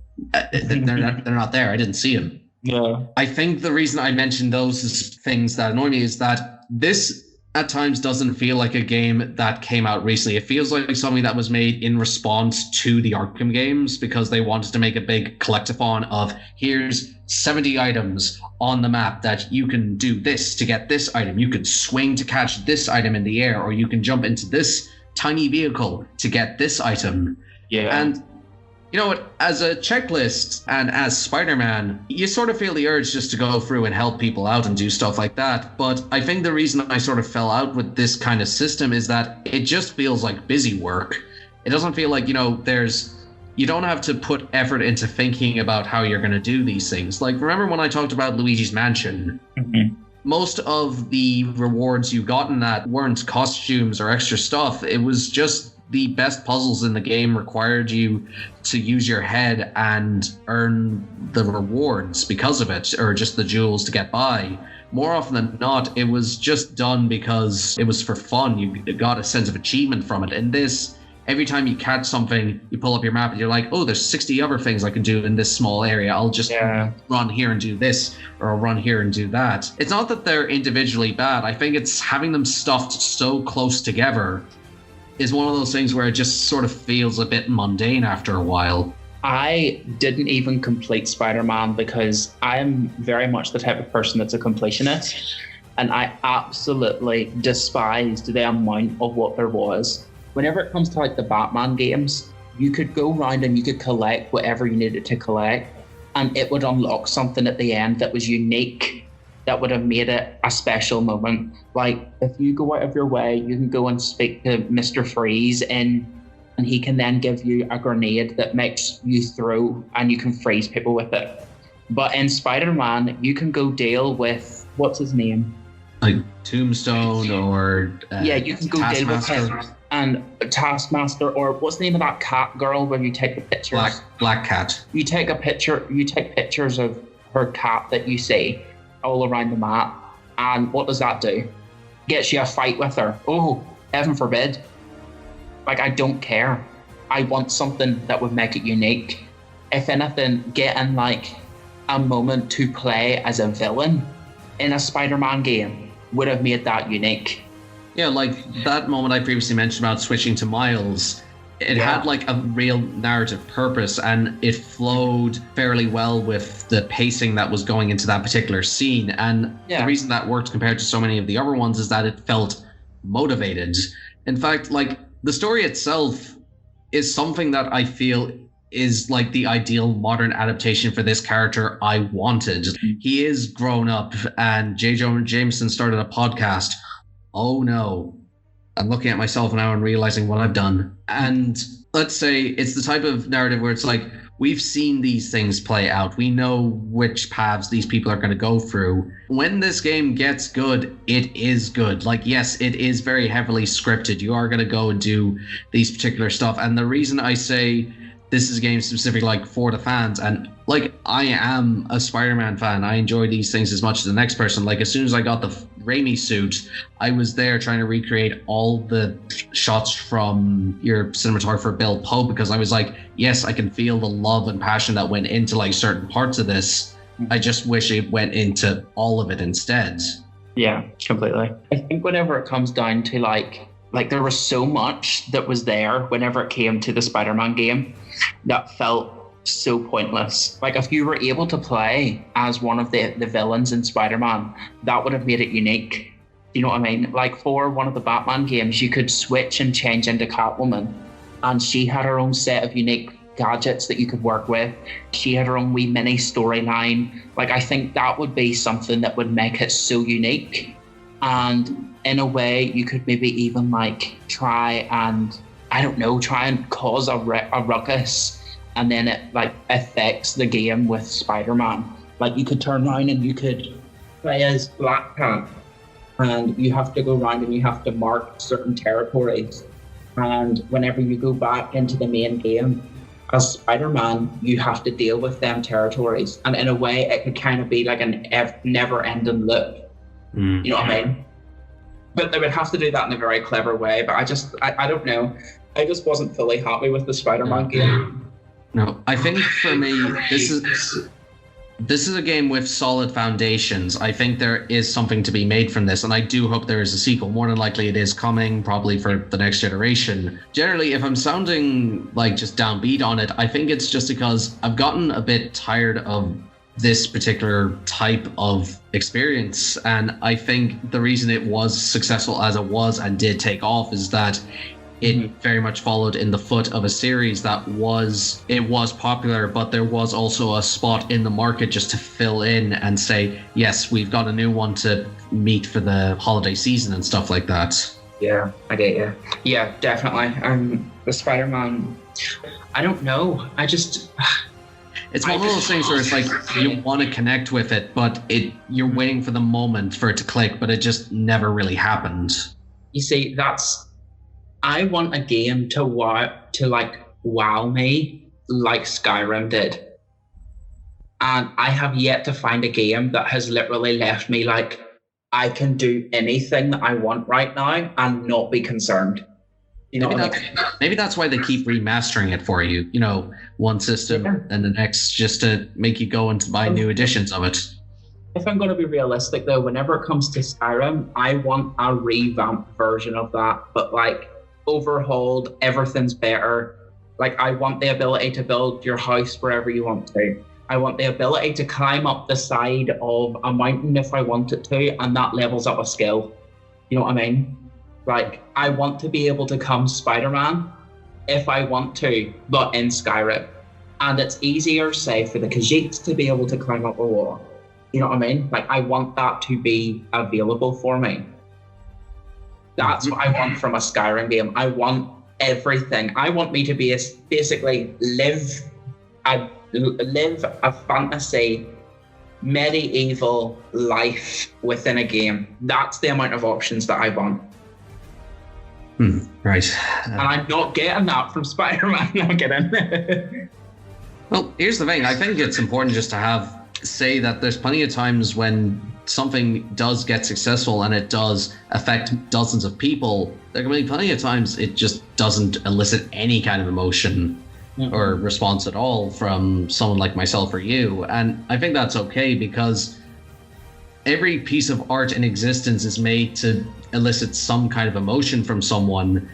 They're not there. I didn't see him. Yeah. I think the reason I mentioned those things that annoy me is that this at times doesn't feel like a game that came out recently. It feels like something that was made in response to the Arkham games, because they wanted to make a big collectathon of, here's 70 items on the map that you can do this to get this item. You could swing to catch this item in the air, or you can jump into this tiny vehicle to get this item. Yeah. And you know what, as a checklist and as Spider-Man, you sort of feel the urge just to go through and help people out and do stuff like that. But I think the reason I sort of fell out with this kind of system is that it just feels like busy work. It doesn't feel like, you don't have to put effort into thinking about how you're going to do these things. Like, remember when I talked about Luigi's Mansion? Mm-hmm. Most of the rewards you got in that weren't costumes or extra stuff. It was just the best puzzles in the game required you to use your head and earn the rewards because of it, or just the jewels to get by. More often than not, it was just done because it was for fun. You got a sense of achievement from it. And this, every time you catch something, you pull up your map and you're like, oh, there's 60 other things I can do in this small area. I'll just run here and do this, or I'll run here and do that. It's not that they're individually bad. I think it's having them stuffed so close together is one of those things where it just sort of feels a bit mundane after a while. I didn't even complete Spider-Man because I'm very much the type of person that's a completionist, and I absolutely despised the amount of what there was. Whenever it comes to like the Batman games, you could go around and you could collect whatever you needed to collect, and it would unlock something at the end that was unique, that would have made it a special moment. Like, if you go out of your way, you can go and speak to Mr. Freeze, and he can then give you a grenade that makes you throw, and you can freeze people with it. But in Spider-Man, you can go deal with, what's his name? Like Tombstone or you can go deal with him. And Taskmaster, or what's the name of that cat girl where you take the pictures? Black Cat. You take pictures of her cat that you see all around the map, and what does that do? Gets you a fight with her. Oh, heaven forbid. Like, I don't care. I want something that would make it unique. If anything, getting like a moment to play as a villain in a Spider-Man game would have made that unique. Yeah, like that moment I previously mentioned about switching to Miles, it had like a real narrative purpose, and it flowed fairly well with the pacing that was going into that particular scene. And the reason that worked compared to so many of the other ones is that it felt motivated. In fact, like, the story itself is something that I feel is like the ideal modern adaptation for this character I wanted. He is grown up, and J. Jonah Jameson started a podcast. Oh no. I'm looking at myself now and realizing what I've done. And let's say it's the type of narrative where it's like, we've seen these things play out. We know which paths these people are going to go through. When this game gets good, it is good. Like, yes, it is very heavily scripted. You are going to go and do these particular stuff. And the reason I say this is a game specific, like, for the fans, and like, I am a Spider-Man fan. I enjoy these things as much as the next person. Like, as soon as I got the Raimi suit, I was there trying to recreate all the shots from your cinematographer Bill Pope, because I was like, yes, I can feel the love and passion that went into like certain parts of this. I just wish it went into all of it instead. Yeah, completely. I think whenever it comes down to like there was so much that was there whenever it came to the Spider-Man game that felt so pointless. Like, if you were able to play as one of the villains in Spider-Man, that would have made it unique. You know what I mean? Like, for one of the Batman games, you could switch and change into Catwoman, and she had her own set of unique gadgets that you could work with. She had her own wee mini storyline. Like, I think that would be something that would make it so unique. And in a way, you could maybe even like try and cause a ruckus, and then it like affects the game with Spider-Man. Like you could turn around and you could play as Black Cat, and you have to go around and you have to mark certain territories. And whenever you go back into the main game as Spider-Man, you have to deal with them territories. And in a way, it could kind of be like an never-ending loop. You know what I mean? But they would have to do that in a very clever way. But I don't know. I just wasn't fully happy with the Spider-Man game. No, I think for me, this is a game with solid foundations. I think there is something to be made from this, and I do hope there is a sequel. More than likely it is coming, probably for the next generation. Generally, if I'm sounding like just downbeat on it, I think it's just because I've gotten a bit tired of this particular type of experience, and I think the reason it was successful as it was and did take off is that it very much followed in the foot of a series that was popular, but there was also a spot in the market just to fill in and say, yes, we've got a new one to meet for the holiday season and stuff like that. Yeah, I get you. Yeah, definitely. The Spider-Man, I don't know. It's one of those things where it's like you want to connect with it, but you're waiting for the moment for it to click, but it just never really happened. You see, I want a game to wow me like Skyrim did. And I have yet to find a game that has literally left me like, I can do anything that I want right now and not be concerned. You know, maybe that's why they keep remastering it for you. You know, one system and the next, just to make you go and buy new editions of it. If I'm going to be realistic, though, whenever it comes to Skyrim, I want a revamped version of that, but like overhauled, everything's better. Like I want the ability to build your house wherever you want to. I want the ability to climb up the side of a mountain if I wanted to, and that levels up a skill. You know what I mean? Like, I want to be able to become Spider-Man if I want to, but in Skyrim. And it's easier, say, for the Khajiits to be able to climb up a wall. You know what I mean? Like, I want that to be available for me. That's what I want from a Skyrim game. I want everything. I want me to be basically live a fantasy medieval life within a game. That's the amount of options that I want. Right. And I'm not getting that from Spider-Man. I'm kidding. Well, here's the thing. I think it's important just to say that there's plenty of times when something does get successful and it does affect dozens of people. There can be plenty of times it just doesn't elicit any kind of emotion or response at all from someone like myself or you. And I think that's okay, because every piece of art in existence is made to elicit some kind of emotion from someone.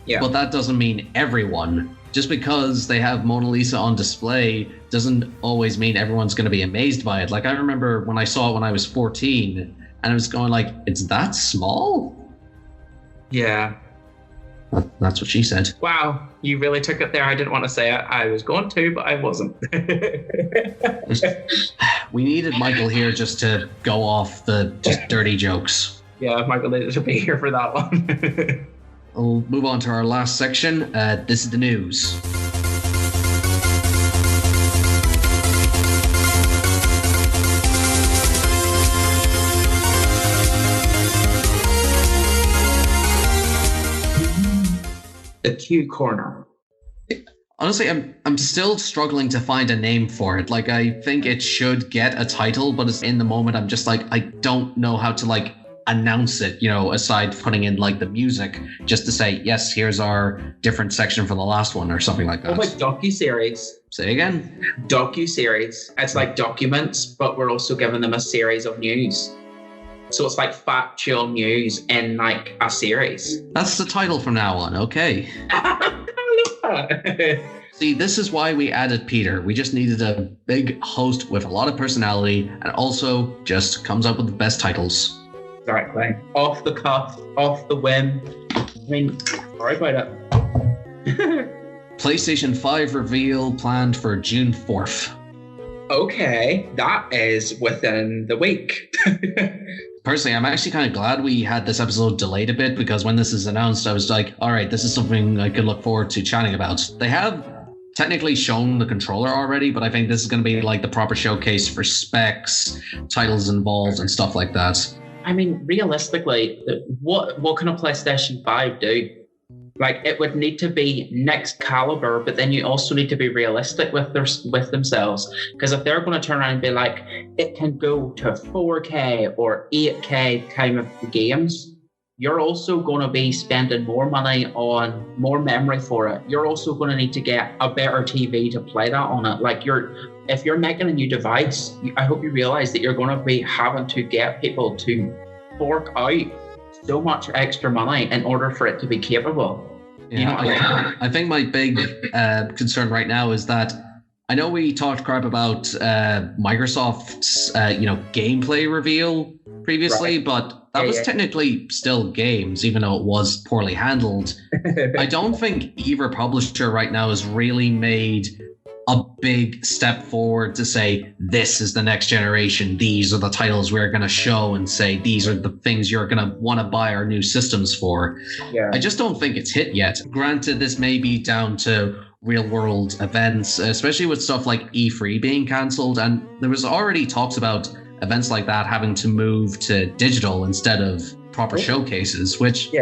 Yeah. But that doesn't mean everyone. Just because they have Mona Lisa on display doesn't always mean everyone's going to be amazed by it. Like, I remember when I saw it when I was 14, and I was going like, it's that small? Yeah. That's what she said. Wow, you really took it there. I didn't want to say it. I was going to, but I wasn't. We needed Michael here just to go off the just dirty jokes. Yeah, Michael needed to be here for that one. We'll move on to our last section. This is the news. The Q Corner. Honestly, I'm still struggling to find a name for it. Like, I think it should get a title, but it's in the moment I'm just like, I don't know how to like announce it, you know, aside putting in like the music, just to say, yes, here's our different section from the last one or something like that. What about docu-series? Say again? Docu-series. It's like documents, but we're also giving them a series of news. So it's like factual news in like a series. That's the title from now on, okay. See, this is why we added Peter. We just needed a big host with a lot of personality and also just comes up with the best titles. Exactly. Off the cuff, off the whim. I mean, sorry about it. PlayStation 5 reveal planned for June 4th. Okay, that is within the week. personally, I'm actually kind of glad we had this episode delayed a bit, because when this is announced, I was like, all right, this is something I could look forward to chatting about. They have technically shown the controller already, but I think this is going to be like the proper showcase for specs, titles involved, and stuff like that. I mean, realistically, what can a PlayStation 5 do? Like, it would need to be next caliber, but then you also need to be realistic with themselves. Because if they're going to turn around and be like, it can go to 4K or 8K kind of games, you're also going to be spending more money on more memory for it. You're also going to need to get a better TV to play that on it. Like, if you're making a new device, I hope you realize that you're going to be having to get people to fork out so much extra money in order for it to be capable. Yeah, you know what I mean? I think my big concern right now is that I know we talked crap about Microsoft's gameplay reveal previously, right. But that was technically still games, even though it was poorly handled. I don't think either publisher right now has really made a big step forward to say, this is the next generation. These are the titles we're going to show and say, these are the things you're going to want to buy our new systems for. Yeah. I just don't think it's hit yet. Granted, this may be down to real world events, especially with stuff like E3 being cancelled. And there was already talks about events like that having to move to digital instead of proper showcases, which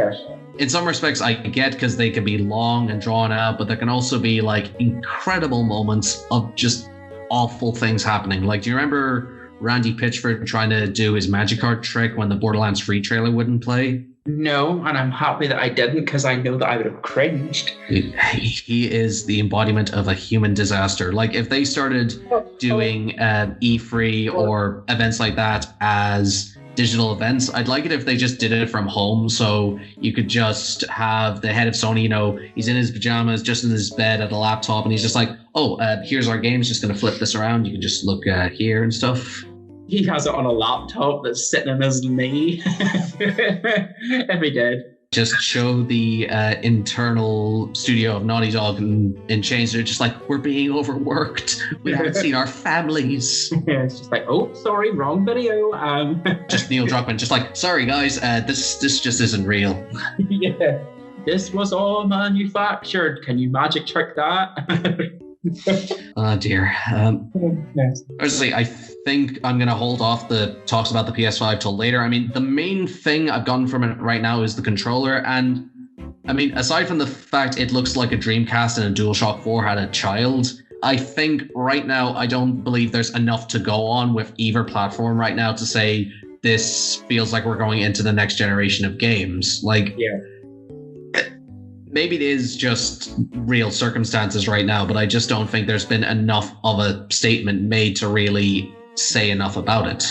in some respects I get, because they can be long and drawn out, but there can also be like incredible moments of just awful things happening. Like, do you remember Randy Pitchford trying to do his Magikarp trick when the Borderlands 3 trailer wouldn't play? No, and I'm happy that I didn't, because I know that I would have cringed. He is the embodiment of a human disaster. Like, if they started doing E3 or events like that as digital events, I'd like it if they just did it from home, so you could just have the head of Sony, he's in his pajamas, just in his bed at a laptop, and he's just like, here's our games, just going to flip this around, you can just look here and stuff. He has it on a laptop that's sitting on his knee. If he did. Just show the internal studio of Naughty Dog in chains. They're just like, we're being overworked. We haven't seen our families. It's just like, sorry, wrong video. Just Neil Druckmann, just like, sorry guys, this just isn't real. Yeah, this was all manufactured. Can you magic trick that? Oh dear. Honestly, I think I'm going to hold off the talks about the PS5 till later. I mean, the main thing I've gotten from it right now is the controller. And I mean, aside from the fact it looks like a Dreamcast and a DualShock 4 had a child, I think right now I don't believe there's enough to go on with either platform right now to say this feels like we're going into the next generation of games. Like, maybe it is just real circumstances right now, but I just don't think there's been enough of a statement made to really say enough about it.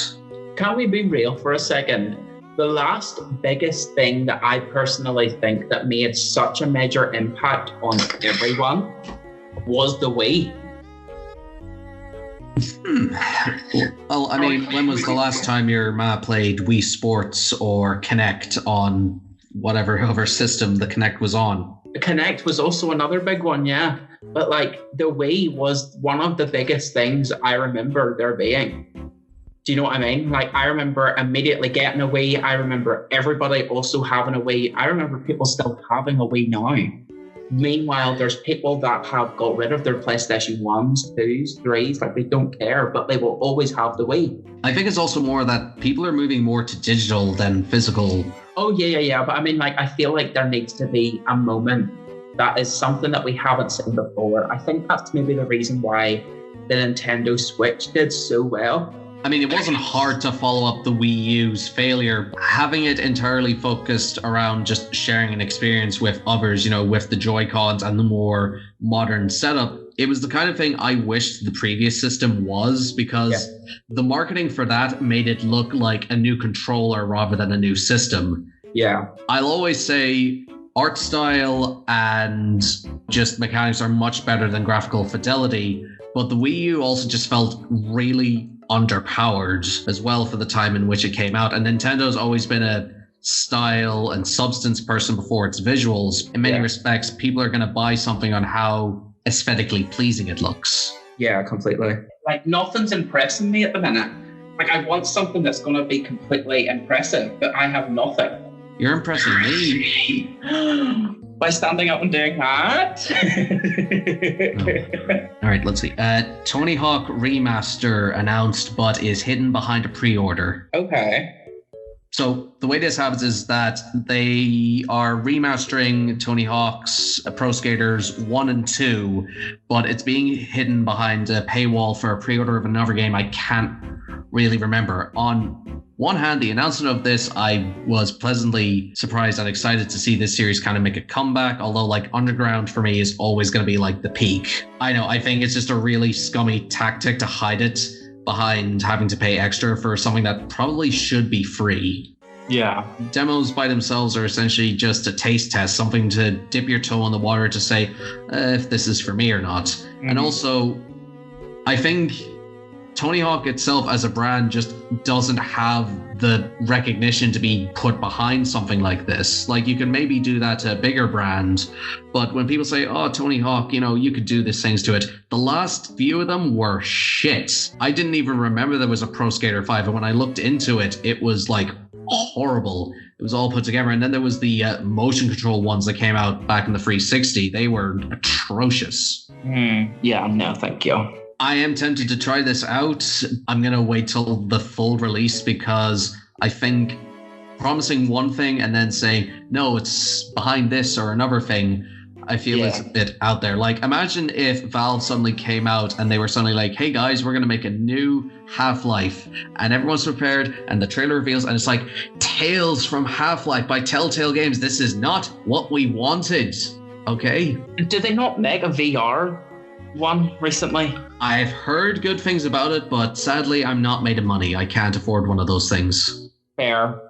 Can we be real for a second? The last biggest thing that I personally think that made such a major impact on everyone was the Wii. Well, I mean, when was the last time your ma played Wii Sports or Kinect on whatever other system the Kinect was on? The Kinect was also another big one, yeah. But like, the Wii was one of the biggest things I remember there being. Do you know what I mean? Like, I remember immediately getting a Wii. I remember everybody also having a Wii. I remember people still having a Wii now. Meanwhile, there's people that have got rid of their PlayStation 1s, 2s, 3s, like they don't care, but they will always have the Wii. I think it's also more that people are moving more to digital than physical. Oh, yeah. But I mean, like, I feel like there needs to be a moment that is something that we haven't seen before. I think that's maybe the reason why the Nintendo Switch did so well. I mean, it wasn't hard to follow up the Wii U's failure. Having it entirely focused around just sharing an experience with others, with the Joy-Cons and the more modern setup, it was the kind of thing I wished the previous system was, because the marketing for that made it look like a new controller rather than a new system. Yeah. I'll always say art style and just mechanics are much better than graphical fidelity, but the Wii U also just felt really underpowered as well for the time in which it came out. And Nintendo's always been a style and substance person before its visuals. In many respects, people are going to buy something on how aesthetically pleasing it looks. Yeah, completely. Like, nothing's impressing me at the minute. Like, I want something that's going to be completely impressive, but I have nothing. You're impressing me. By standing up and doing that? Oh. All right, let's see. Tony Hawk Remaster announced, but is hidden behind a pre-order. Okay. So the way this happens is that they are remastering Tony Hawk's Pro Skaters 1 and 2, but it's being hidden behind a paywall for a pre-order of another game I can't really remember. On one hand, the announcement of this, I was pleasantly surprised and excited to see this series kind of make a comeback, although like Underground for me is always going to be like the peak. I know, I think it's just a really scummy tactic to hide it behind having to pay extra for something that probably should be free. Yeah. Demos by themselves are essentially just a taste test, something to dip your toe in the water to say if this is for me or not. Mm-hmm. And also, I think Tony Hawk itself as a brand just doesn't have the recognition to be put behind something like this. Like, you can maybe do that to a bigger brand, but when people say, oh, Tony Hawk, you know, you could do these things to it, the last few of them were shit. I didn't even remember there was a Pro Skater 5, and when I looked into it, it was like horrible. It was all put together. And then there was the motion control ones that came out back in the 360. They were atrocious. Yeah, no, thank you. I am tempted to try this out. I'm going to wait till the full release because I think promising one thing and then saying, no, it's behind this or another thing, I feel it's a bit out there. Like, imagine if Valve suddenly came out and they were suddenly like, hey guys, we're going to make a new Half-Life, and everyone's prepared and the trailer reveals and it's like, Tales from Half-Life by Telltale Games. This is not what we wanted. Okay. Did they not make a VR one recently? I've heard good things about it, but sadly I'm not made of money. I can't afford one of those things. Fair.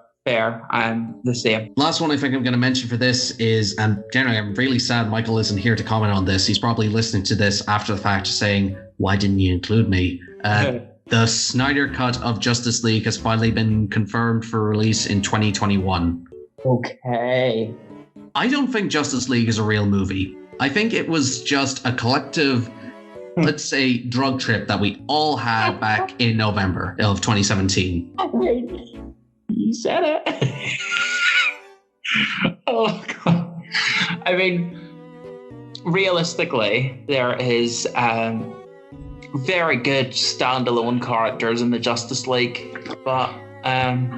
I'm the same. Last one I think I'm going to mention for this is, and generally I'm really sad Michael isn't here to comment on this. He's probably listening to this after the fact saying, why didn't you include me? The Snyder cut of Justice League has finally been confirmed for release in 2021. Okay. I don't think Justice League is a real movie. I think it was just a collective, let's say, drug trip that we all had back in November of 2017. You said it. Oh, God. I mean, realistically, there is very good standalone characters in the Justice League, but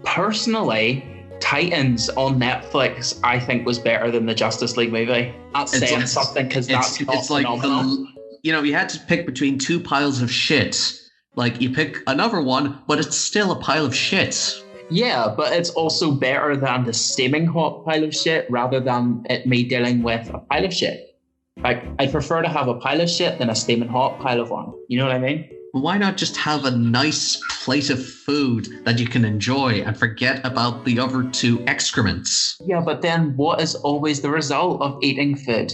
personally, Titans on Netflix, I think, was better than the Justice League movie. That's saying something because that's not phenomenal. You had to pick between two piles of shit. Like, you pick another one, but it's still a pile of shit. Yeah, but it's also better than the steaming hot pile of shit rather than me dealing with a pile of shit. Like, I prefer to have a pile of shit than a steaming hot pile of one. You know what I mean? Why not just have a nice plate of food that you can enjoy and forget about the other two excrements? Yeah, but then what is always the result of eating food?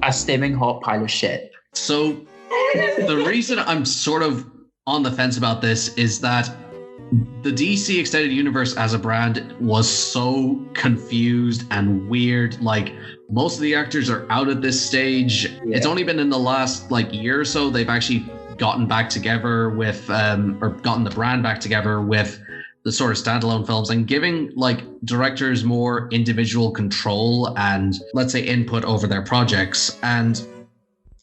A steaming hot pile of shit. So the reason I'm sort of on the fence about this is that the DC Extended Universe as a brand was so confused and weird. Like, most of the actors are out at this stage. Yeah. It's only been in the last year or so they've actually gotten back together with or gotten the brand back together with the sort of standalone films and giving directors more individual control and, let's say, input over their projects. And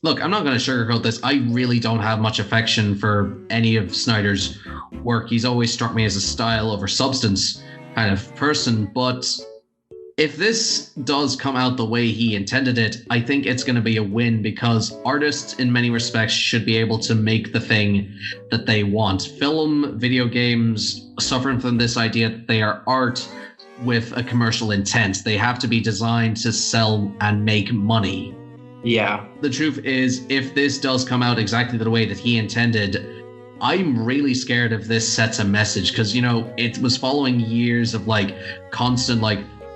look, I'm not going to sugarcoat this. I really don't have much affection for any of Snyder's work. He's always struck me as a style over substance kind of person. But if this does come out the way he intended it, I think it's going to be a win because artists in many respects should be able to make the thing that they want. Film, video games suffering from this idea that they are art with a commercial intent. They have to be designed to sell and make money. Yeah. The truth is, if this does come out exactly the way that he intended, I'm really scared if this sets a message because, it was following years of constant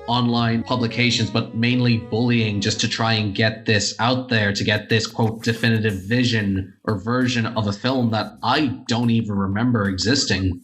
online publications, but mainly bullying just to try and get this out there, to get this quote definitive vision or version of a film that I don't even remember existing.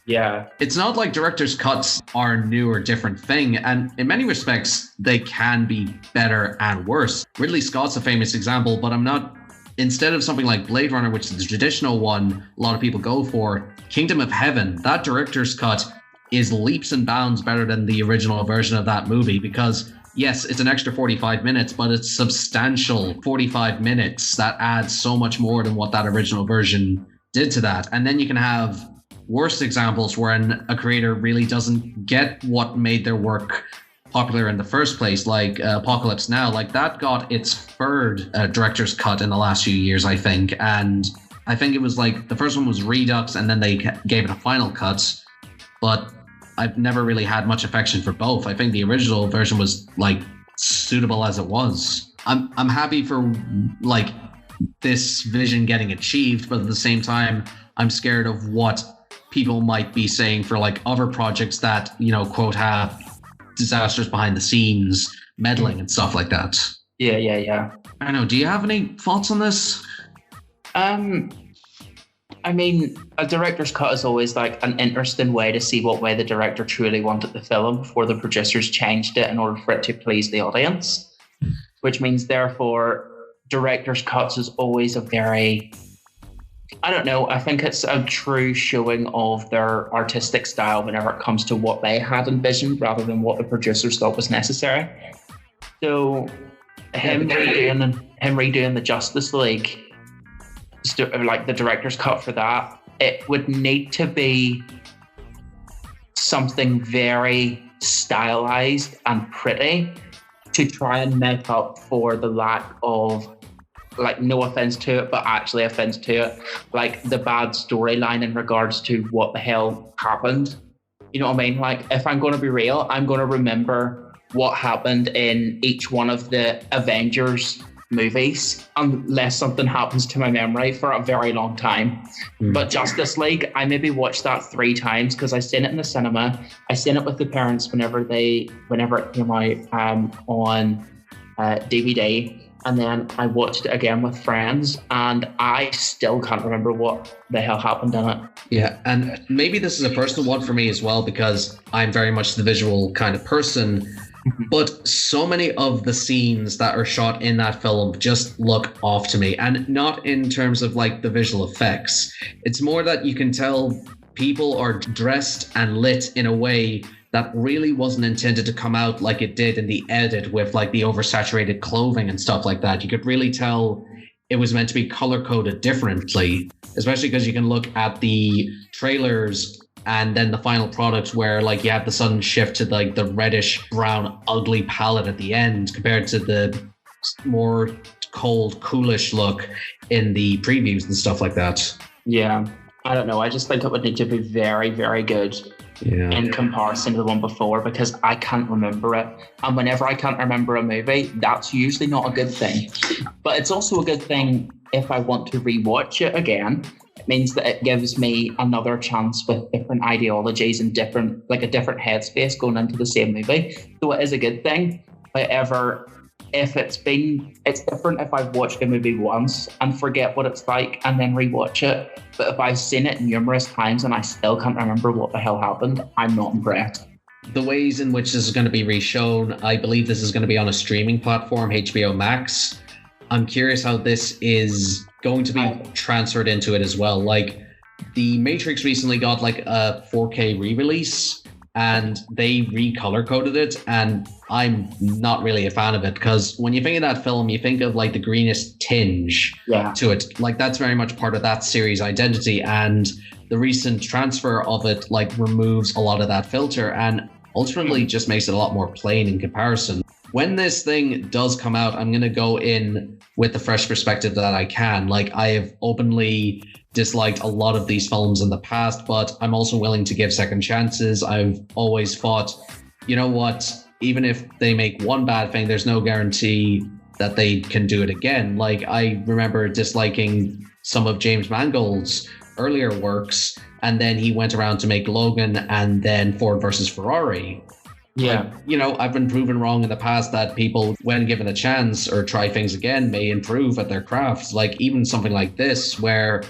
Yeah. It's not like director's cuts are a new or different thing, and in many respects, they can be better and worse. Ridley Scott's a famous example, but I'm not instead of something like Blade Runner, which is the traditional one a lot of people go for, Kingdom of Heaven, that director's cut is leaps and bounds better than the original version of that movie, because yes, it's an extra 45 minutes, but it's substantial 45 minutes that adds so much more than what that original version did to that. And then you can have worse examples when a creator really doesn't get what made their work popular in the first place, like Apocalypse Now. Like, that got its third director's cut in the last few years, I think. And I think it was like the first one was Redux, and then they gave it a final cut. But I've never really had much affection for both. I think the original version was like suitable as it was. I'm happy for like this vision getting achieved, but at the same time, I'm scared of what people might be saying for like other projects that, you know, quote, have disasters behind the scenes, meddling and stuff like that. Yeah. I don't know. Do you have any thoughts on this? I mean, a director's cut is always like an interesting way to see what way the director truly wanted the film before the producers changed it in order for it to please the audience. Which means, therefore, director's cuts is always a very, I don't know, I think it's a true showing of their artistic style whenever it comes to what they had envisioned rather than what the producers thought was necessary. So him redoing the Justice League, like the director's cut for that, it would need to be something very stylized and pretty to try and make up for the lack of, like, no offense to it, but actually offense to it, like the bad storyline in regards to what the hell happened. You know what I mean? Like, if I'm going to be real, I'm going to remember what happened in each one of the Avengers movies unless something happens to my memory for a very long time. But Justice League, I maybe watched that 3 times because I seen it in the cinema. I seen it with the parents whenever it came out on DVD, and then I watched it again with friends, and I still can't remember what the hell happened in it. Yeah, and maybe this is a personal one for me as well, because I'm very much the visual kind of person. But so many of the scenes that are shot in that film just look off to me, and not in terms of like the visual effects. It's more that you can tell people are dressed and lit in a way that really wasn't intended to come out like it did in the edit with like the oversaturated clothing and stuff like that. You could really tell it was meant to be color coded differently, especially because you can look at the trailers and then the final product where like you have the sudden shift to like the reddish brown ugly palette at the end compared to the more cold coolish look in the previews and stuff like that. Yeah, I don't know, I just think it would need to be very, very good in comparison to the one before, because I can't remember it, and whenever I can't remember a movie, that's usually not a good thing. But it's also a good thing if I want to rewatch it again. It means that it gives me another chance with different ideologies and a different headspace going into the same movie. So it is a good thing. However, if it's different if I've watched a movie once and forget what it's like and then rewatch it. But if I've seen it numerous times and I still can't remember what the hell happened, I'm not impressed. The ways in which this is going to be reshown, I believe this is going to be on a streaming platform, HBO Max. I'm curious how this is going to be transferred into it as well. Like, The Matrix recently got like a 4K re-release, and they recolor coded it, and I'm not really a fan of it, because when you think of that film, you think of like the greenish tinge to it. Like, that's very much part of that series' identity, and the recent transfer of it like removes a lot of that filter and ultimately just makes it a lot more plain in comparison. When this thing does come out, I'm going to go in with the fresh perspective that I can. Like, I have openly disliked a lot of these films in the past, but I'm also willing to give second chances. I've always thought, you know what, even if they make one bad thing, there's no guarantee that they can do it again. Like, I remember disliking some of James Mangold's earlier works, and then he went around to make Logan and then Ford versus Ferrari. Yeah. Like, you know, I've been proven wrong in the past that people, when given a chance or try things again, may improve at their craft. Like, even something like this, where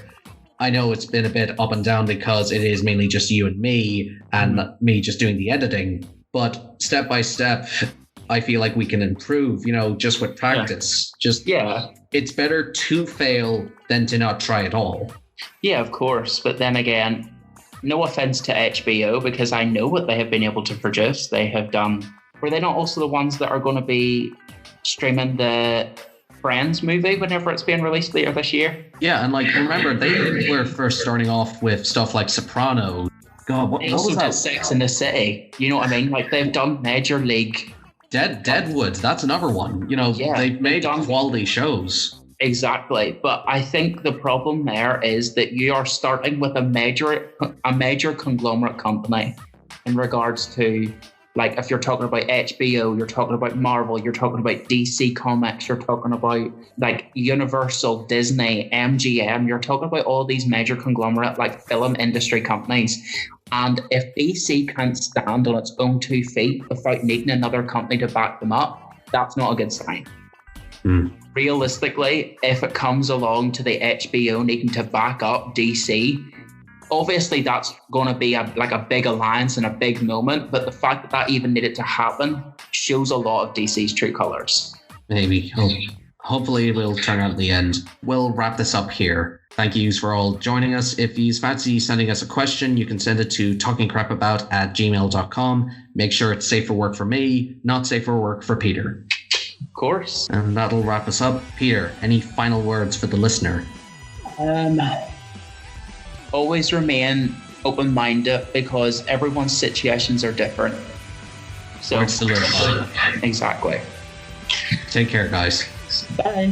I know it's been a bit up and down because it is mainly just you and me and me just doing the editing. But step by step, I feel like we can improve, you know, just with practice. it's better to fail than to not try at all. Yeah, of course. But then again, no offense to HBO, because I know what they have been able to produce. They have done... Were they not also the ones that are going to be streaming the Friends movie whenever it's being released later this year? Yeah, and like, remember, they were first starting off with stuff like Sopranos. God, what was that? Sex in the City. You know what I mean? Like, they've done Major League. Deadwood, that's another one. You know, they've made quality shows. Exactly. But I think the problem there is that you are starting with a major conglomerate company in regards to, like, if you're talking about HBO, you're talking about Marvel, you're talking about DC Comics, you're talking about like Universal, Disney, MGM, you're talking about all these major conglomerate like film industry companies. And if DC can't stand on its own 2 feet without needing another company to back them up, that's not a good sign. Realistically, if it comes along to the HBO needing to back up DC, obviously that's going to be a big alliance and a big moment, but the fact that even needed to happen shows a lot of DC's true colors. Maybe. Hopefully it will turn out at the end. We'll wrap this up here. Thank yous for all joining us. If you fancy sending us a question, you can send it to talkingcrapabout@gmail.com. Make sure it's safe for work for me, not safe for work for Peter. Of course. And that'll wrap us up. Peter, any final words for the listener? Always remain open-minded because everyone's situations are different. So Words to live by. Exactly. Take care, guys. Bye.